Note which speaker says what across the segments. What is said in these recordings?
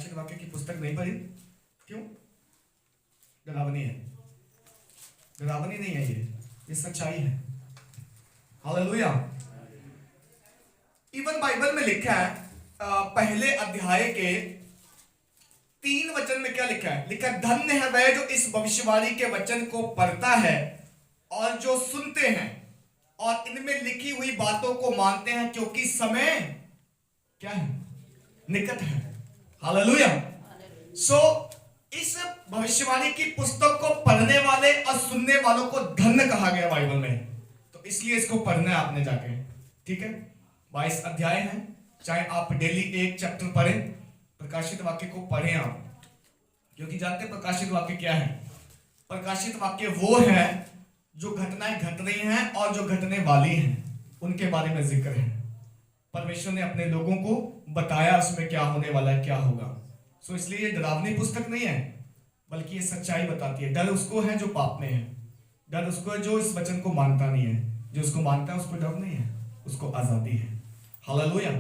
Speaker 1: प्रकाशित वाक्य की पुस्तक नहीं पढ़ी? क्यों? डरावनी है? डरावनी नहीं है, ये सच्चाई है। हालेलुया। इवन बाइबल में लिखा है पहले अध्याय के 3 वचन में क्या लिखा है? लिखा, धन्य है वह जो इस भविष्यवाणी के वचन को पढ़ता है और जो सुनते हैं और इनमें लिखी हुई बातों को मानते हैं, क्योंकि समय क्या है? निकट है। हालेलुया। सो इस भविष्यवाणी की पुस्तक को पढ़ने वाले और सुनने वालों को धन्य कहा गया बाइबल में, तो इसलिए इसको पढ़ना है आपने जाके। ठीक है, 22 अध्याय है, चाहे आप डेली एक चैप्टर पढ़ें, प्रकाशित वाक्य को पढ़ें आप, क्योंकि जानते प्रकाशित वाक्य क्या है? प्रकाशित वाक्य वो है जो घटनाएं घट रही हैं और जो घटने वाली हैं उनके बारे में जिक्र है। परमेश्वर ने अपने लोगों को बताया उसमें क्या होने वाला है, क्या होगा। सो इसलिए ये डरावनी पुस्तक नहीं है, बल्कि ये सच्चाई बताती है। डर उसको है जो पाप में है, डर उसको है जो इस वचन को मानता नहीं है। जो उसको मानता है उसको डर नहीं है, उसको आजादी है। हालेलुया।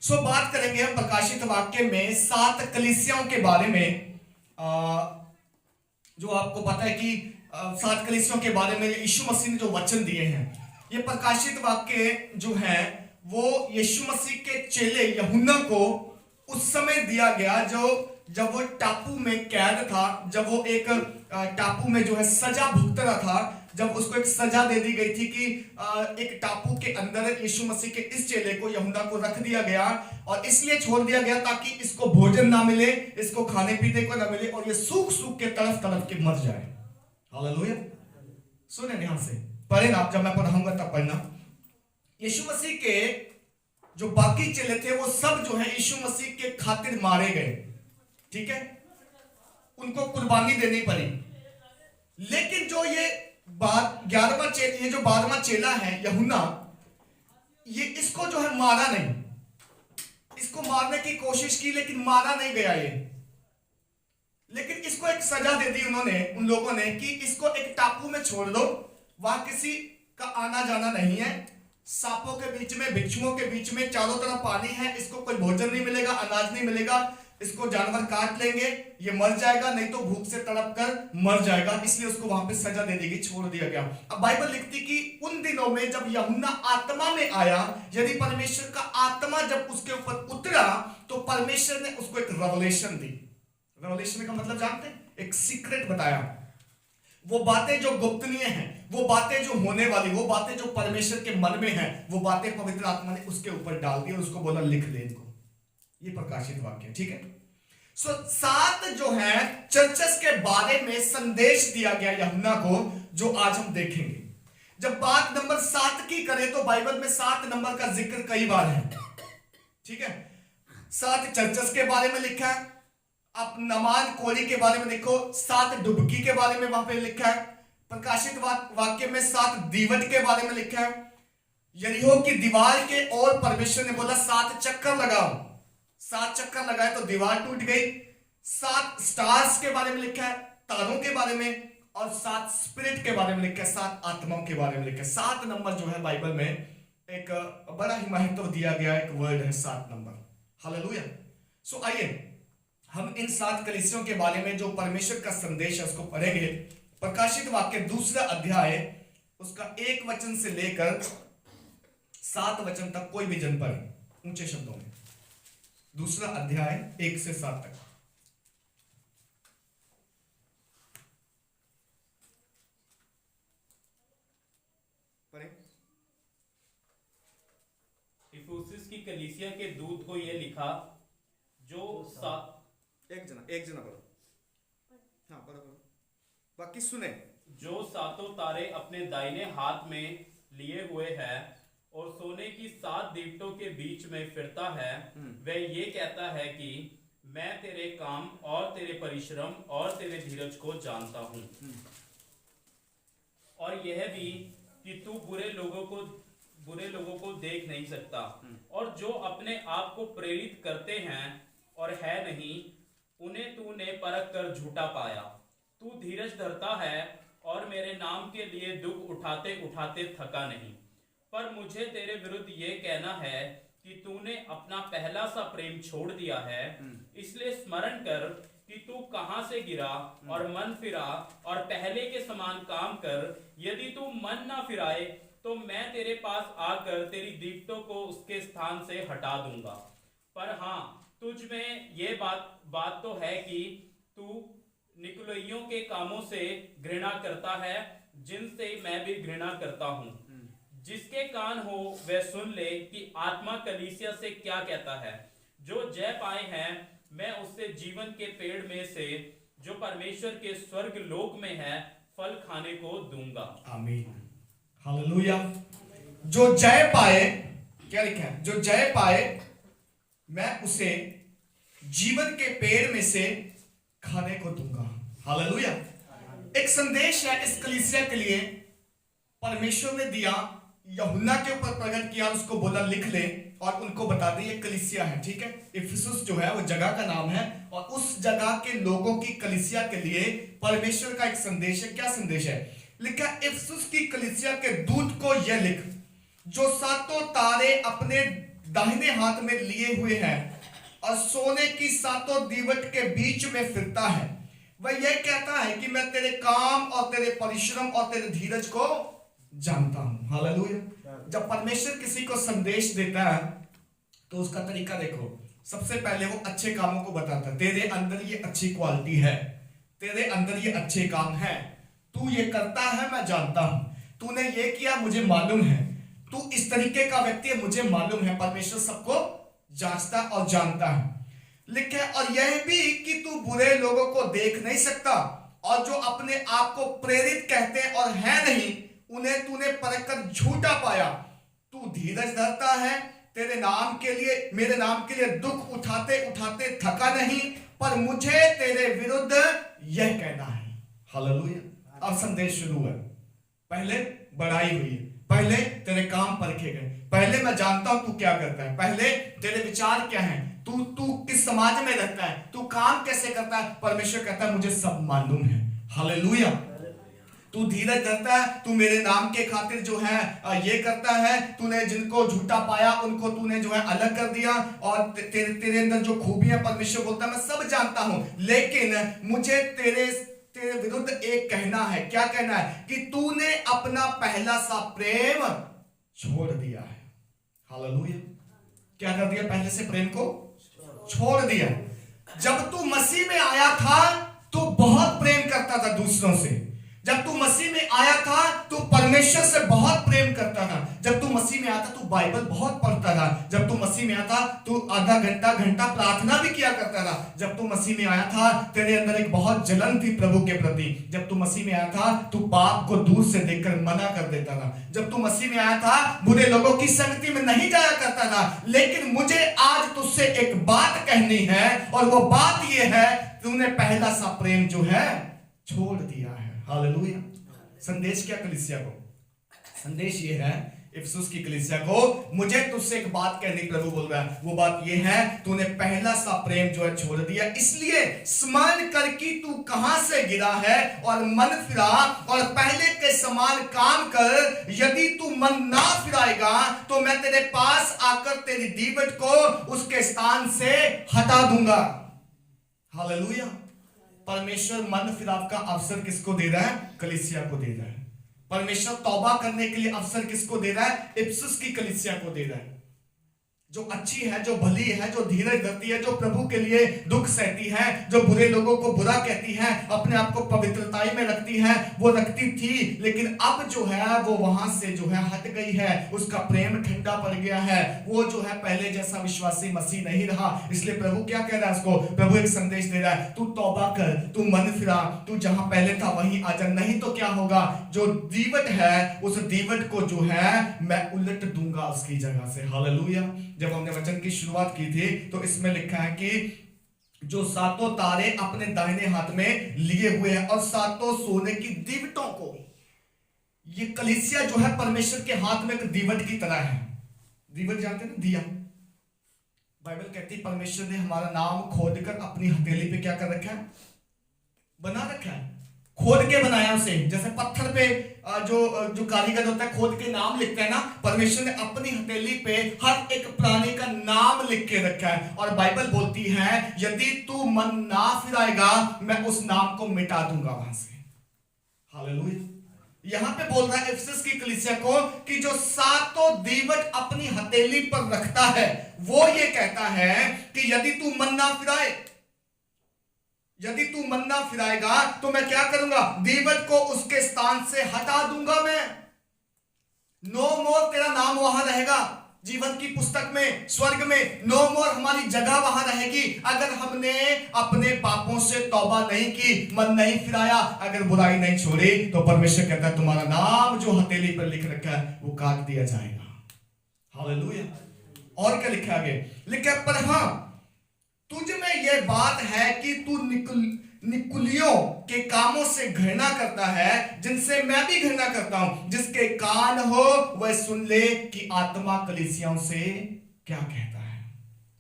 Speaker 1: सो बात करेंगे हम प्रकाशित वाक्य में 7 कलीसियाओं के बारे में। जो आपको पता है कि 7 कलीसियाओं के बारे में यीशु मसीह ने जो वचन दिए हैं, ये प्रकाशित वाक्य जो है वो यीशु मसीह के चेले यूहन्ना को उस समय दिया गया जब वो टापू में कैद था, जब वो एक टापू में जो है सजा भुगत रहा था, जब उसको एक सजा दे दी गई थी कि एक टापू के अंदर यीशु मसीह के इस चेले को यूहन्ना को रख दिया गया, और इसलिए छोड़ दिया गया ताकि इसको भोजन ना मिले, इसको खाने पीने को ना मिले, और ये सूख सूख के तड़फ तड़फ के मर जाए। हालेलुया। सुने ध्यान से पढ़े ना, जब मैं पढ़ाऊंगा तब पढ़ना। यीशु मसीह के जो बाकी चेले थे वो सब जो है यीशु मसीह के खातिर मारे गए। ठीक है, उनको कुर्बानी देनी पड़ी। लेकिन जो ये 11वां चेला, ये जो 12वां चेला है यूहन्ना, ये इसको जो है मारा नहीं, इसको मारने की कोशिश की लेकिन मारा नहीं गया ये। लेकिन इसको एक सजा दे दी उन्होंने, उन लोगों ने, कि इसको एक टापू में छोड़ दो, वहां किसी का आना जाना नहीं है, सांपों के बीच में, बिच्छुओं के बीच में, चारों तरफ पानी है, इसको कोई भोजन नहीं मिलेगा, अनाज नहीं मिलेगा, इसको जानवर काट लेंगे, ये मर जाएगा, नहीं तो भूख से तड़प कर मर जाएगा। इसलिए उसको वहां पे सजा दे दी गई, छोड़ दिया गया। अब बाइबल लिखती कि उन दिनों में जब यूहन्ना आत्मा में आया, यदि परमेश्वर का आत्मा जब उसके ऊपर उतरा, तो परमेश्वर ने उसको एक रेवलेशन दी। रेवलेशन का मतलब जानते हैं? एक सीक्रेट बताया। वो बातें जो गुप्तनीय हैं, वो बातें जो होने वाली, वो बातें जो परमेश्वर के मन में हैं, वो बातें पवित्र आत्मा ने उसके ऊपर डाल दी और उसको बोला लिख ले इनको। ये प्रकाशित वाक्य। ठीक है। सो 7 जो है चर्चेस के बारे में संदेश दिया गया यूहन्ना को, जो आज हम देखेंगे। जब बात नंबर 7 की करें तो बाइबल में 7 नंबर का जिक्र कई बार है। ठीक है, 7 चर्चेस के बारे में लिखा है। आप नमान कोड़ी के बारे में देखो, 7 डुबकी के बारे में वहां पे लिखा है। प्रकाशित वाक्य में 7 दीवट के बारे में लिखा है। यरीहो की दीवार के और परमेश्वर ने बोला 7 चक्कर लगाओ, 7 चक्कर लगाए तो दीवार टूट गई। 7 स्टार्स के बारे में लिखा है, तारों के बारे में, और 7 स्पिरिट के बारे में लिखा है, 7 आत्माओं के बारे में लिखा है। 7 नंबर जो है बाइबल में एक बड़ा ही महत्व दिया गया एक वर्ड है 7 नंबर। हालेलुया। सो आइए हम इन 7 कलीसियों के बारे में जो परमेश्वर का संदेश है उसको पढ़ेंगे। प्रकाशित वाक्य 2 अध्याय उसका 1 वचन से लेकर 7 वचन तक कोई भी जन पढ़े ऊंचे शब्दों में। 2 अध्याय 1 से 7 तक।
Speaker 2: इफुसिस की कलीसिया के दूत को यह लिखा, जो
Speaker 1: एक जना पढ़ो। हाँ पढ़ो, बाकी सुने।
Speaker 2: जो 7 तारे अपने दाहिने हाथ में लिए हुए है और सोने की 7 दीवटों के बीच में फिरता है, वह ये कहता है कि मैं तेरे काम और तेरे परिश्रम और तेरे धीरज को जानता हूं, और यह भी कि तू बुरे लोगों को देख नहीं सकता, और जो अपने आप को प्रेरित करते हैं और है नहीं, उन्हें तूने परख कर झूठा पाया। तू धीरज धरता है और मेरे नाम के लिए दुख उठाते उठाते थका नहीं। पर मुझे तेरे विरुद्ध ये कहना है कि तूने अपना पहला सा प्रेम छोड़ दिया है, इसलिए स्मरण कर कि तू कहां से गिरा और मन फिरा और पहले के समान काम कर। यदि तू मन ना फिराए तो मैं तेरे पास आकर तेरी दीवटों को उसके स्थान से हटा दूंगा। पर हाँ, तुझ में ये बात तो है कि तू निकुलइयों के कामों से घृणा करता है, जिनसे मैं भी घृणा करता हूँ। जिसके कान हो वह सुन ले कि आत्मा कलीसिया से क्या कहता है। जो जय पाए हैं मैं उससे जीवन के पेड़ में से जो परमेश्वर के स्वर्ग लोक में है फल खाने को दूंगा।
Speaker 1: आमीन, हालेलुया। जो जय पाए, क्या लिखा है? जो जय पाए मैं उसे जीवन के पेड़ में से खाने को दूंगा। हालेलुया। एक संदेश है इस कलीसिया के लिए, परमेश्वर ने दिया, यूहन्ना के ऊपर प्रकट किया, उसको बोला लिख ले और उनको बता दे ये कलीसिया है, ठीक है। इफिसुस जो है वो जगह का नाम है और उस जगह के लोगों की कलीसिया के लिए परमेश्वर का एक संदेश है। क्या संदेश है? लिखा इफिसुस की कलीसिया के दूत को यह लिख, जो सातों तारे अपने दाहिने हाथ में लिए हुए हैं और सोने की सातों दीवट के बीच में फिरता है, वह यह कहता है कि मैं तेरे काम और तेरे परिश्रम और तेरे धीरज को जानता हूं। हालेलुया। जब परमेश्वर किसी को संदेश देता है तो उसका तरीका देखो। सबसे पहले वो अच्छे कामों को बताता है, तेरे अंदर ये अच्छी क्वालिटी है, तेरे अंदर ये अच्छे काम है, तू ये करता है मैं जानता हूं, तूने ये किया मुझे मालूम है, तू इस तरीके का व्यक्ति है मुझे मालूम है। परमेश्वर सबको जांचता और जानता है। लिखा है और यह भी कि तू बुरे लोगों को देख नहीं सकता और जो अपने आप को प्रेरित कहते हैं और है नहीं, उन्हें तूने परख कर झूठा पाया। तू धीरज धरता है, तेरे नाम के लिए, मेरे नाम के लिए दुख उठाते उठाते थका नहीं, पर मुझे तेरे विरुद्ध यह कहना है। हालेलुया। अब संदेश शुरू है। पहले बड़ाई हुई है, पहले तेरे काम परखे गए, पहले मैं जानता हूं तू क्या करता है, पहले तेरे विचार क्या हैं, तू किस समाज में रहता है, तू काम कैसे करता है। परमेश्वर कहता है मुझे सब मालूम है। हालेलुया। तू धीरज धरता है, तू मेरे नाम के खातिर जो है ये करता है, तूने जिनको झूठा पाया उनको तूने जो है अलग कर दिया और तेरे अंदर जो खूबियां, परमेश्वर बोलता है मैं सब जानता हूं, लेकिन मुझे तेरे विरुद्ध एक कहना है। क्या कहना है? कि तूने अपना पहला सा प्रेम छोड़ दिया है। हालेलुया। क्या कर दिया? पहले से प्रेम को छोड़ दिया। जब तू मसीह में आया था तो बहुत प्रेम करता था दूसरों से। जब तू मसीह में आया था तो परमेश्वर से बहुत प्रेम करता था। जब तू मसीह में आता तू बाइबल बहुत पढ़ता था। जब तू मसीह में आता तू आधा घंटा प्रार्थना भी किया करता था। जब तू मसीह में आया था तेरे अंदर एक बहुत जलन थी प्रभु के प्रति। जब तू मसीह में आया था तू पाप को दूर से देखकर मना कर देता था। जब तू मसीह में आया था बुरे लोगों की संगति में नहीं जाया करता था। लेकिन मुझे आज तुझसे एक बात कहनी है और वो बात ये है, तूने पहला सा प्रेम जो है छोड़ दिया है। हालेलुया। संदेश क्या कलीसिया को? संदेश ये है इफिसुस की कलीसिया को, मुझे तुझसे एक बात कहनी प्रभु बोल रहा है। वो बात ये है, तूने पहला सा प्रेम जो है छोड़ दिया, इसलिए स्मरण कर कि तू कहां से गिरा है और मन फिरा और पहले के समान काम कर। यदि तू मन ना फिराएगा तो मैं तेरे पास आकर तेरी दीवट को उसके स्थान से हटा दूंगा। हालेलुया। परमेश्वर मन फिराव का अवसर किसको दे रहा है? कलीसिया को दे रहा है। परमेश्वर तौबा करने के लिए अवसर किसको दे रहा है? इफिसुस की कलीसिया को दे रहा है, जो अच्छी है, जो भली है, जो धीरज धरती है, जो प्रभु के लिए दुख सहती है, जो बुरे लोगों को बुरा कहती है, अपने आप को पवित्रताई में रखती है। वो रखती थी लेकिन अब जो है वो वहां से जो है हट गई है, उसका प्रेम ठंडा पड़ गया है। वो जो है पहले जैसा विश्वासी मसीह नहीं रहा। इसलिए प्रभु क्या कह रहा है उसको? प्रभु एक संदेश दे रहा है, तू तौबा कर, तू मन फिरा, तू जहां पहले था वहीं आ जा, नहीं तो क्या होगा? जो दीवट है उस दीवट को जो है मैं उलट दूंगा उसकी जगह से। हालेलुया। जब हमने वचन की शुरुआत की थी तो इसमें लिखा है कि जो सातों तारे अपने दाहिने हाथ में लिए हुए हैं और सातों सोने की दीवटों को, ये कलीसिया जो है परमेश्वर के हाथ में एक दीवट की तरह है। दीवट जानते हैं ना? दिया। बाइबल कहती है परमेश्वर ने हमारा नाम खोदकर अपनी हथेली पे क्या कर रखा है? बना रखा है। खोद के बनाया उसे, जैसे पत्थर पे जो कारीगर होता है खोद के नाम लिखता है ना, परमेश्वर ने अपनी हथेली पे हर एक प्राणी का नाम लिख के रखा है। और बाइबल बोलती है यदि तू मन ना फिराएगा मैं उस नाम को मिटा दूंगा वहां से। हालेलुया। यहां पे बोल रहा है इफिसस की कलीसिया को कि जो सातों दीवट अपनी हथेली पर रखता है वो ये कहता है कि यदि तू मन ना फिराए, यदि तू मन ना फिराएगा तो मैं क्या करूंगा, दीवट को उसके स्थान से हटा दूंगा मैं। नो मोर तेरा नाम वहां रहेगा जीवन की पुस्तक में, स्वर्ग में नो मोर हमारी जगह वहां रहेगी। अगर हमने अपने पापों से तौबा नहीं की, मन नहीं फिराया, अगर बुराई नहीं छोड़ी, तो परमेश्वर कहता है तुम्हारा नाम जो हथेली पर लिख रखा है वो काट दिया जाएगा। हालेलुया। और क्या लिखा आगे, लिखा पर हां तुझ में यह बात है कि तू निकुलियों के कामों से घृणा करता है जिनसे मैं भी घृणा करता हूं। जिसके कान हो वह सुन ले कि आत्मा कलीसियाओं से क्या कहता है।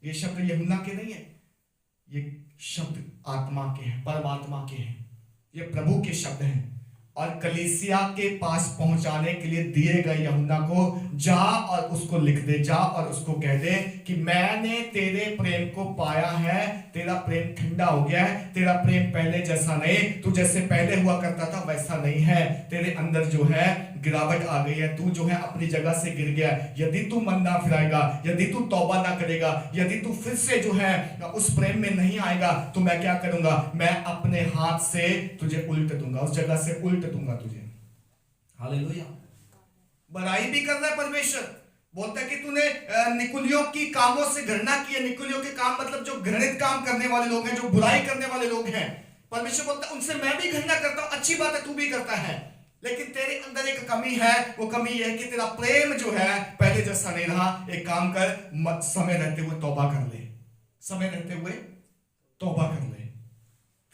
Speaker 1: ये शब्द यूहन्ना के नहीं है, ये शब्द आत्मा के हैं, परमात्मा के हैं, ये प्रभु के शब्द हैं। और कलीसिया के पास पहुंचाने के लिए दिए गए यूहन्ना को जा और उसको लिख दे, जा और उसको कह दे कि मैंने तेरे प्रेम को पाया है, तेरा प्रेम ठंडा हो गया है, तेरा प्रेम पहले जैसा नहीं, तू जैसे पहले हुआ करता था वैसा नहीं है, तेरे अंदर जो है गिरावट आ गई है, तू जो है अपनी जगह से गिर गया। यदि तू मन ना फिराएगा, यदि तू तौबा ना करेगा, यदि तू फिर से जो है उस प्रेम में नहीं आएगा, तो मैं क्या करूंगा, मैं अपने हाथ से तुझे उल्ट दूंगा, उस जगह से उल्ट दूंगा तुझे। हालेलुया। बड़ाई भी कर रहा है परमेश्वर, बोलता है कि तूने निकुलियों की कामों से घृणा की है। निकुलियों के काम मतलब जो घृणित काम करने वाले लोग हैं, जो बुराई करने वाले लोग हैं। परमेश्वर बोलता है उनसे मैं भी घृणा करता हूं, अच्छी बात है तू भी करता है, लेकिन तेरे अंदर एक कमी है। वो कमी यह है कि तेरा प्रेम जो है पहले जैसा नहीं रहा। एक काम कर, समय रहते हुए तौबा कर ले, समय रहते हुए तौबा कर ले।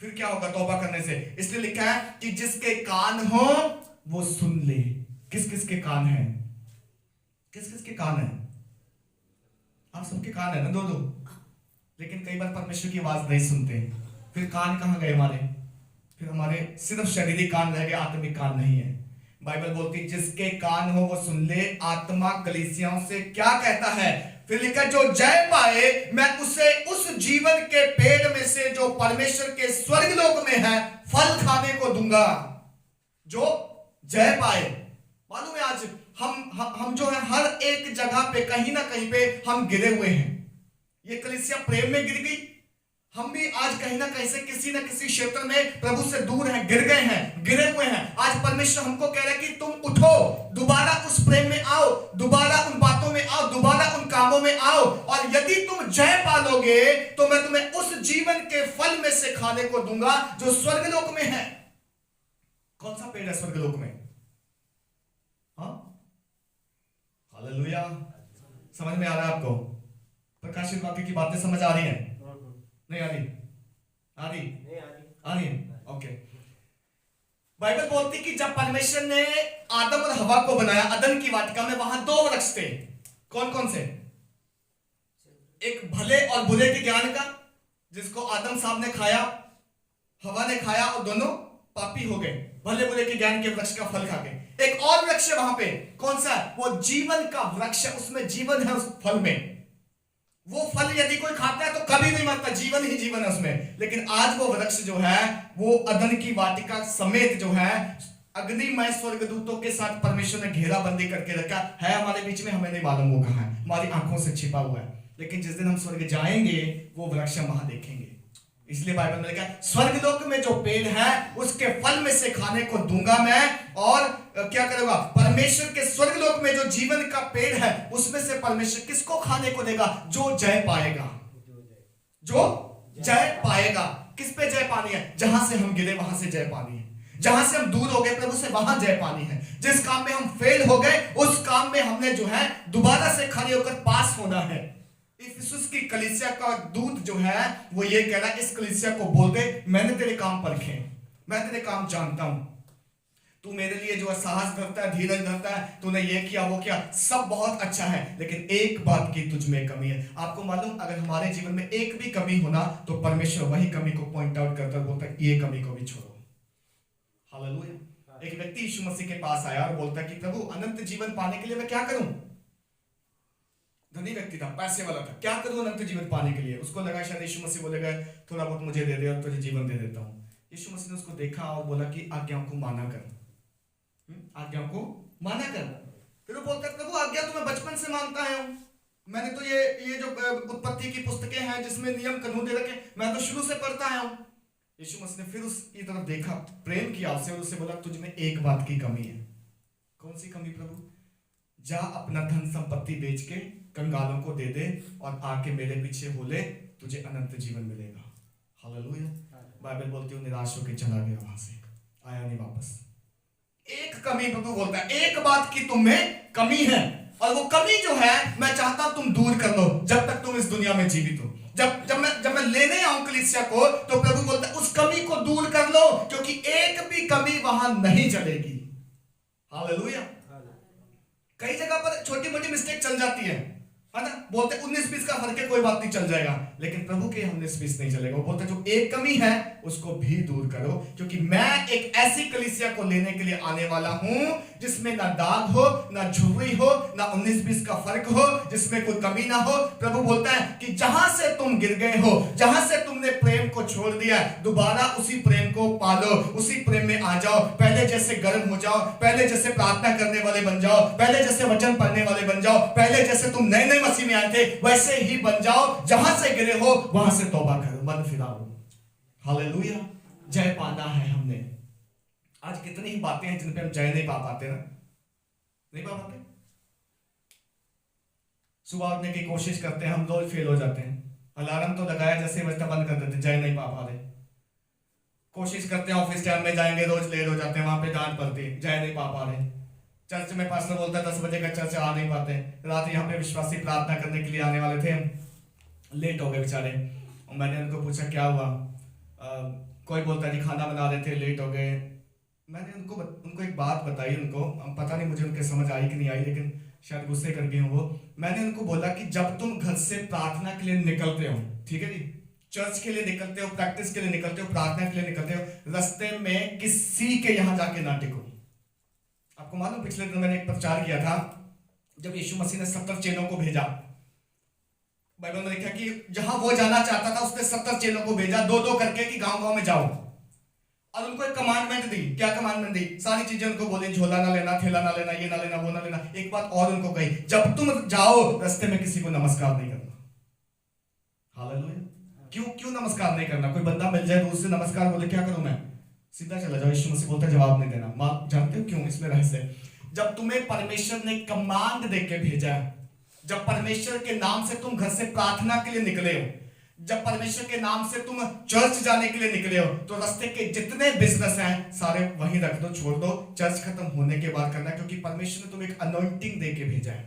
Speaker 1: फिर क्या होगा तौबा करने से, इसलिए लिखा है कि जिसके कान हो वो सुन ले। किस किस के कान हैं, किस किस के कान हैं, आप सबके कान है ना, दो दो, लेकिन कई बार परमेश्वर की आवाज नहीं सुनते। फिर कान कहां गए हमारे, फिर हमारे सिर्फ शरीरिक कान रह गए, आत्मिक कान नहीं है। बाइबल बोलती जिसके कान हो वो सुन ले, आत्मा कलीसियाओं से क्या कहता है। फिर लिखा जो जय पाए मैं उसे उस जीवन के पेड़ में से जो परमेश्वर के स्वर्गलोक में है फल खाने को दूंगा। जो जय पाए, मालूम है आज हम जो है हर एक जगह पे कहीं ना कहीं पे हम गिरे हुए हैं। ये कलीसिया प्रेम में गिर गई, हम भी आज कहीं ना कहीं से किसी ना किसी क्षेत्र में प्रभु से दूर हैं, गिर गए हैं, गिरे हुए हैं। आज परमेश्वर हमको कह रहा है कि तुम उठो, दोबारा उस प्रेम में आओ, दोबारा उन बातों में आओ, दोबारा उन कामों में आओ। और यदि तुम जय पालोगे तो मैं तुम्हें उस जीवन के फल में से खाने को दूंगा जो स्वर्गलोक में है। कौन सा पेड़ है स्वर्गलोक में? हाँ, हालेलुया। समझ में आ रहा है आपको? प्रकाशित वाक्य की बातें समझ आ रही हैं? नहीं आ रही? आ रही है? ओके। बाइबल बोलती कि जब परमेश्वर ने आदम और हवा को बनाया अदन की वाटिका में, वहां दो वृक्ष थे। कौन कौन से? एक भले और बुरे के ज्ञान का, जिसको आदम साहब ने खाया, हवा ने खाया और दोनों पापी हो गए, भले बुरे के ज्ञान के वृक्ष का फल खा के। एक और वृक्ष है वहां पे, कौन सा? वो जीवन का वृक्ष है, उसमें जीवन है उस फल में। वो फल यदि कोई खाता है तो कभी नहीं मरता, जीवन ही जीवन है उसमें। लेकिन आज वो वृक्ष जो है वो अदन की वाटिका समेत जो है अग्निमय स्वर्गदूतों के साथ परमेश्वर ने घेराबंदी करके रखा है। हमारे बीच में, हमें नहीं मालूम वो कहां है, हमारी आंखों से छिपा हुआ है। लेकिन जिस दिन हम स्वर्ग जाएंगे वो वृक्ष हम वहां देखेंगे। इसलिए बाइबल में लिखा है स्वर्गलोक में जो पेड़ है उसके फल में से खाने को दूंगा मैं। और क्या करूंगा? परमेश्वर के स्वर्गलोक में जो जीवन का पेड़ है उसमें से परमेश्वर किसको खाने को देगा? जो जय पाएगा, जो जय पाएगा। किस पे जय पानी है? जहां से हम गिरे वहां से जय पानी है, जहां से हम दूर हो गए प्रभु से वहां जय पानी है। जिस काम में हम फेल हो गए उस काम में हमने जो है दोबारा से खड़े होकर पास होना है। इफिसुस की कलीसिया का दूत जो है वो ये कह रहा है इस कलीसिया को बोल दे मैंने तेरे काम परखे, मैं तेरे काम जानता हूं, तू मेरे लिए जो है साहस धरता है, धीरज धरता है, तूने ये किया वो किया, सब बहुत अच्छा है, लेकिन एक बात की तुझ में कमी है। आपको मालूम, अगर हमारे जीवन में एक भी कमी होना तो परमेश्वर वही कमी को पॉइंट आउट करता बोलता है ये कमी को भी छोड़ो। हालेलुया। एक व्यक्ति यीशु मसीह के पास आया और बोलता कि प्रभु अनंत जीवन पाने के लिए मैं क्या करूं? धनी व्यक्ति था, पैसे वाला था, क्या करूं अनंत जीवन पाने के लिए? उसको लगा शायद यीशु मसीह बोलेगा थोड़ा बहुत मुझे दे दे और तुझे जीवन दे देता हूं। यीशु मसीह ने उसको देखा और बोला कि आज्ञाओं को माना कर, आज्ञाओं को माना कर। फिर वो बोलता प्रभु आज्ञा तो मैं बचपन से मानता आया हूं, मैंने तो ये जो उत्पत्ति की पुस्तकें हैं जिसमें नियम कानून दे रखे मैं तो शुरू से पढ़ता आया हूं। यीशु मसीह ने फिर उसकी तरफ देखा, प्रेम किया उससे और उससे बोला तुझ में एक बात की कमी है। कौन सी कमी प्रभु? जा अपना धन संपत्ति बेच के कंगालों को दे दे और आके मेरे पीछे हो ले, तुझे अनंत जीवन मिलेगा। हालेलुया। बाइबल बोलती हूँ निराश होकर चला गया, वहां से आया नहीं वापस। एक कमी प्रभु बोलता है, एक बात की तुम में कमी है और वो कमी जो है मैं चाहता हूं तुम दूर कर लो जब तक तुम इस दुनिया में जीवित हो। जब मैं लेने आऊं कलीसिया को तो प्रभु बोलता है उस कमी को दूर कर लो, क्योंकि एक भी कमी वहां नहीं चलेगी। हालेलुया। कई जगह पर छोटी मोटी मिस्टेक चल जाती है ना, बोलते 19-20 का फर्क है कोई बात नहीं चल जाएगा, लेकिन प्रभु के 19-20 नहीं चलेगा। वो बोलते जो एक कमी है उसको भी दूर करो, क्योंकि मैं एक ऐसी कलीसिया को लेने के लिए आने वाला हूं जिसमें ना दाग हो, ना झुर्री हो, ना 19-20 का फर्क हो, जिसमें कोई कमी ना हो। प्रभु बोलता है कि जहां से तुम गिर गए हो, जहां से तुमने प्रेम को छोड़ दिया, दोबारा उसी प्रेम को पालो, उसी प्रेम में आ जाओ, पहले जैसे गर्म हो जाओ, पहले जैसे प्रार्थना करने वाले बन जाओ, पहले जैसे वचन पढ़ने वाले बन जाओ, पहले जैसे तुम नए नए मसीह में आए थे वैसे ही बन जाओ। जहां से गिरे हो वहां से तौबा करो, मन फिराओ। हालेलुया। जय पाना है हमने। आज कितनी ही बातें हैं जिन पे हम जय नहीं पा पाते ना, नहीं पा पाते। सुबह उठने की कोशिश करते हैं, हम रोज फेल हो जाते हैं। अलार्म तो लगाया जैसे बजता बंद कर देते, जय नहीं पा पा रहे। कोशिश करते हैं ऑफिस टाइम में जाएंगे, रोज लेट हो जाते हैं, वहां पे डांट पड़ती है, जय नहीं पा पा रहे। चर्च में पास्टर बोलता है 10 बजे का चर्च आ नहीं पाते। रात यहाँ पे विश्वासी प्रार्थना करने के लिए आने वाले थे, लेट हो गए बेचारे। और मैंने उनको पूछा क्या हुआ, कोई बोलता नहीं खाना बना रहे थे लेट हो गए। मैंने उनको एक बात बताई, उनको पता नहीं मुझे उनके समझ आई कि नहीं आई, लेकिन शायद गुस्से कर गए वो। मैंने उनको बोला कि जब तुम घर से प्रार्थना के लिए निकलते हो, ठीक है जी, चर्च के लिए निकलते हो, प्रैक्टिस के लिए निकलते हो, प्रार्थना के लिए निकलते हो, रास्ते में किसी के यहां जाके ना टिको। आपको मालूम पिछले दिन मैंने एक प्रचार किया था जब यीशु मसीह ने 70 चेलों को भेजा। बाइबल में लिखा कि जहां वो जाना चाहता था उसने 70 चेलों को भेजा, 2-2 करके कि गांव-गांव में जाओ, और उनको एक कमांडमेंट दी। क्या कमांडमेंट दी? सारी चीजें उनको बोली, झोला ना लेना, थैला ना लेना, ये ना लेना, वो ना लेना। एक बात और उनको कही, जब तुम जाओ रास्ते में किसी को नमस्कार नहीं करना। हालेलुया। क्यों नमस्कार नहीं करना? कोई बंदा मिल जाए दूर से नमस्कार बोले, क्या करूं मैं? सीधा चला जाओ। यीशु मसीह बोलता है जवाब नहीं देना। मां जानते हो क्यों? इसमें रहस्य। जब तुम्हें परमेश्वर ने कमांड देके भेजा, जब परमेश्वर के नाम से तुम घर से प्रार्थना के लिए निकले हो, जब परमेश्वर के नाम से तुम चर्च जाने के लिए निकले हो, तो रास्ते के जितने बिजनेस हैं सारे वहीं रख दो, छोड़ दो। चर्च खत्म होने के बाद करना, क्योंकि परमेश्वर ने तुम्हें एक अनॉइंटिंग देके भेजा है।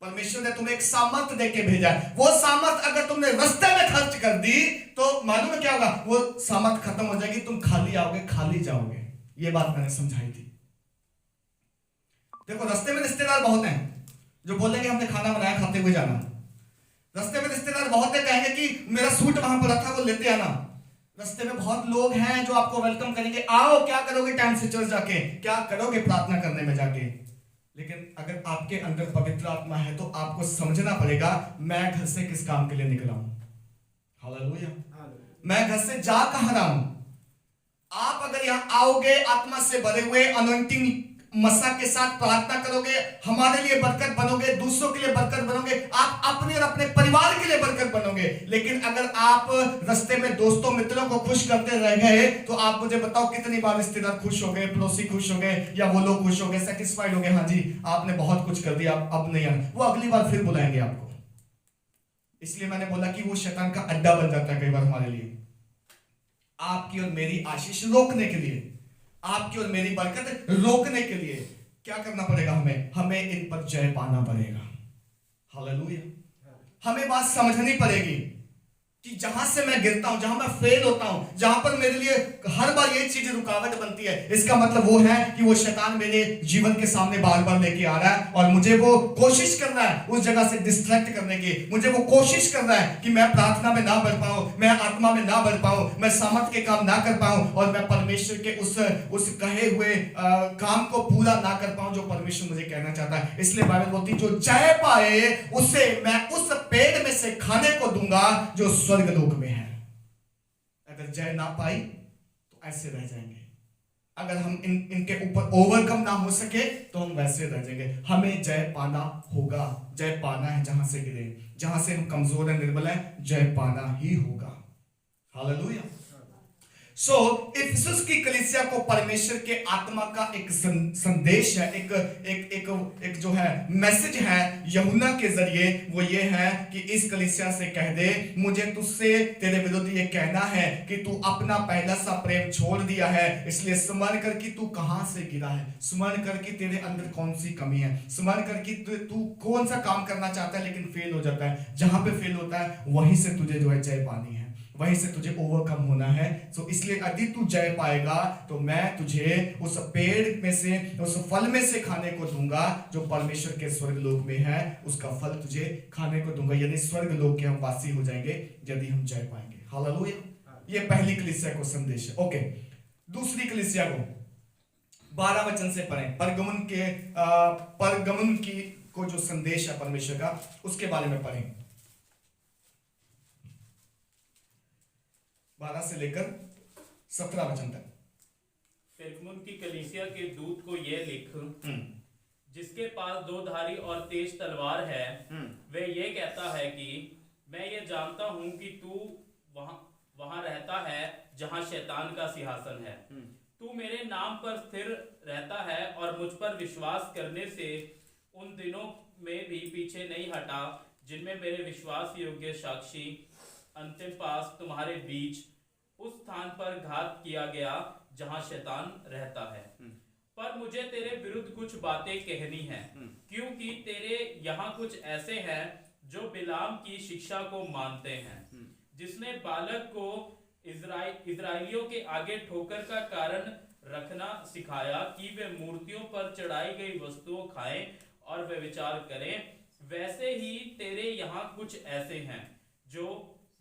Speaker 1: परमेश्वर ने तुम्हें एक सामर्थ देके भेजा है। वो सामर्थ अगर तुमने रास्ते में खर्च कर दी तो मालूम है क्या होगा? वो सामर्थ खत्म हो जाएगी, तुम खाली आओगे, खाली जाओगे। ये बात मैंने समझाई थी। देखो रास्ते में रिश्तेदार बहुत हैं जो बोलेंगे हमने खाना बनाया, खाते हुए जाना। रास्ते में रिश्तेदार बहुत है, कहेंगे कि मेरा सूट वहां पर रखा वो लेते आना। रास्ते में बहुत लोग हैं जो आपको वेलकम करेंगे, आओ, क्या करोगे टाइम से चर्च जाके, क्या करोगे प्रार्थना करने में जाके। लेकिन अगर आपके अंदर पवित्र आत्मा है तो आपको समझना पड़ेगा मैं घर से किस काम के लिए निकला हूं। हालेलुया। मैं घर से जा कहां रहा हूं। आप अगर यहां आओगे आत्मा से भरे हुए, अनॉइंटिंग मसा के साथ प्रार्थना करोगे, हमारे लिए बरकत बनोगे, दूसरों के लिए बरकत बनोगे, आप अपने और अपने परिवार के लिए बरकत बनोगे। लेकिन अगर आप रास्ते में दोस्तों मित्रों को खुश करते रह गए तो आप मुझे बताओ कितनी बार रिश्तेदार खुश हो गए, पड़ोसी खुश हो गए, या वो लोग खुश हो गए, सेटिस्फाइड हो गए, हाँ जी आपने बहुत कुछ कर दिया, अब नहीं आना। वो अगली बार फिर बुलाएंगे आपको। इसलिए मैंने बोला कि वो शैतान का अड्डा बन जाता है कई बार हमारे लिए, आपकी और मेरी आशीष रोकने के लिए, आपकी और मेरी बरकत रोकने के लिए। क्या करना पड़ेगा? हमें इन पर जय पाना पड़ेगा। हालेलुया। हमें बात समझनी पड़ेगी। कि जहां से मैं गिरता हूं, जहां मैं फेल होता हूं, जहां पर मेरे लिए हर बार ये चीज रुकावट बनती है, इसका मतलब वो है कि वो शैतान मेरे जीवन के सामने बार बार लेके आ रहा है और मुझे वो कोशिश कर रहा है उस जगह से डिस्ट्रैक्ट करने की। मुझे वो कोशिश कर रहा है कि मैं प्रार्थना में ना बढ़ पाऊं, मैं आत्मा में ना बढ़ पाऊं, मैं सामर्थ के काम ना कर पाऊं और मैं परमेश्वर के उस कहे हुए काम को पूरा ना कर पाऊं जो परमेश्वर मुझे कहना चाहता है। इसलिए बाइबल बोलती जो जय पाए उसे मैं उस पेड़ में से खाने को दूंगा जो स्वर्ग लोक में है। अगर जय ना पाई तो ऐसे रह जाएंगे। अगर हम इनके ऊपर ओवरकम ना हो सके तो हम वैसे रह जाएंगे। हमें जय पाना होगा, जय पाना है। जहां से गिरे, जहां से हम कमजोर हैं, निर्बल हैं, जय पाना ही होगा। हालेलुया। सो इफिसुस की कलीसिया को परमेश्वर के आत्मा का एक संदेश है, एक जो है मैसेज है यूहन्ना के जरिए। वो ये है कि इस कलीसिया से कह दे, मुझे तुझसे तेरे विरुद्ध ये कहना है कि तू अपना पहला सा प्रेम छोड़ दिया है। इसलिए स्मरण कर कि तू कहां से गिरा है, स्मरण कर कि तेरे अंदर कौन सी कमी है, स्मरण कर कि तू कौन सा काम करना चाहता है लेकिन फेल हो जाता है। जहां पे फेल होता है वहीं से तुझे जो है जय पानी है, वहीं से तुझे ओवरकम होना है। सो इसलिए यदि तू जय पाएगा तो मैं तुझे उस पेड़ में से, उस फल में से खाने को दूंगा जो परमेश्वर के स्वर्ग लोक में है। उसका फल तुझे खाने को दूंगा, यानी स्वर्ग लोक के हम वासी हो जाएंगे यदि हम जय पाएंगे। हालेलुया। ये पहली कलीसिया को संदेश है। ओके, दूसरी कलीसिया को 12 वचन से पढ़ें। परगमन की को जो संदेश है परमेश्वर का, उसके बारे में पढ़ें। 12 से लेकर 17 वचन तक।
Speaker 2: पेरगमुन की कलीसिया के दूत को यह लिख, जिसके पास दो धारी और तेज तलवार है, वह ये कहता है कि मैं ये जानता हूं कि तू वहां रहता है जहां शैतान का सिंहासन है। तू मेरे नाम पर स्थिर रहता है और मुझ पर विश्वास करने से उन दिनों में भी पीछे नहीं हटा जिनमें मेरे विश्वास योग्य साक्षी अंतिपास तुम्हारे बीच उस स्थान पर घात किया गया जहां शैतान रहता है। पर मुझे तेरे विरुद्ध कुछ बातें कहनी है, क्योंकि तेरे यहाँ कुछ ऐसे हैं जो बिलाम की शिक्षा को मानते हैं, जिसने बालक को इजराइलियों के आगे ठोकर का कारण रखना सिखाया कि वे मूर्तियों पर चढ़ाई गई वस्तुओं खाएं और वे विचार करें। वैसे ही तेरे यहाँ कुछ ऐसे हैं जो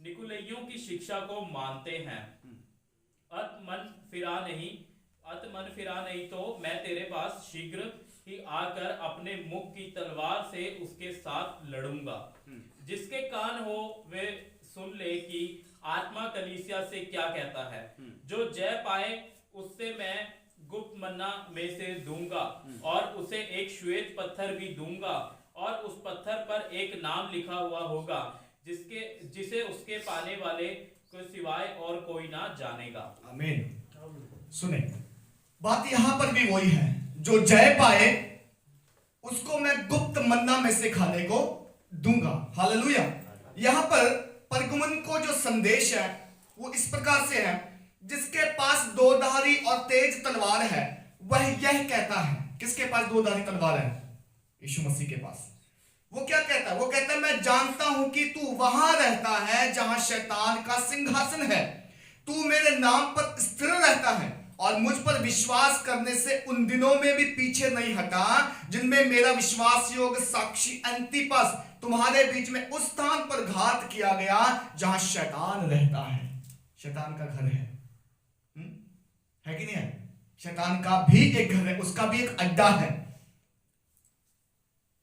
Speaker 2: निकुलइयों की शिक्षा को मानते हैं। अत मन फिरा नहीं तो मैं तेरे पास शीघ्र ही आकर अपने मुख की तलवार से उसके साथ लड़ूंगा। जिसके कान हो वे सुन ले कि आत्मा कलीसिया से क्या कहता है। जो जय पाए उससे मैं गुप्त मन्ना में से दूंगा और उसे एक श्वेत पत्थर भी दूंगा, और उस पत्थर पर एक नाम लिखा हुआ होगा जिसे उसके पाने वाले को सिवाय और कोई ना जानेगा।
Speaker 1: आमीन। सुने, बात यहां पर भी वही है, जो जय पाए उसको मैं गुप्त मन्ना में से खाने को दूंगा। हालेलुया। यहां पर परगमुन को जो संदेश है वो इस प्रकार से है, जिसके पास दो धारी और तेज तलवार है वह यह कहता है। किसके पास दो धारी तलवार है? यीशु मसीह के पास। वो क्या कहता है? वो कहता है मैं जानता हूं कि तू वहां रहता है जहां शैतान का सिंहासन है। तू मेरे नाम पर स्थिर रहता है और मुझ पर विश्वास करने से उन दिनों में भी पीछे नहीं हटा जिनमें मेरा विश्वास योग्य साक्षी अंतिपास तुम्हारे बीच में उस स्थान पर घात किया गया जहां शैतान रहता है। शैतान का घर है कि नहीं है? शैतान का भी एक घर है, उसका भी एक अड्डा है,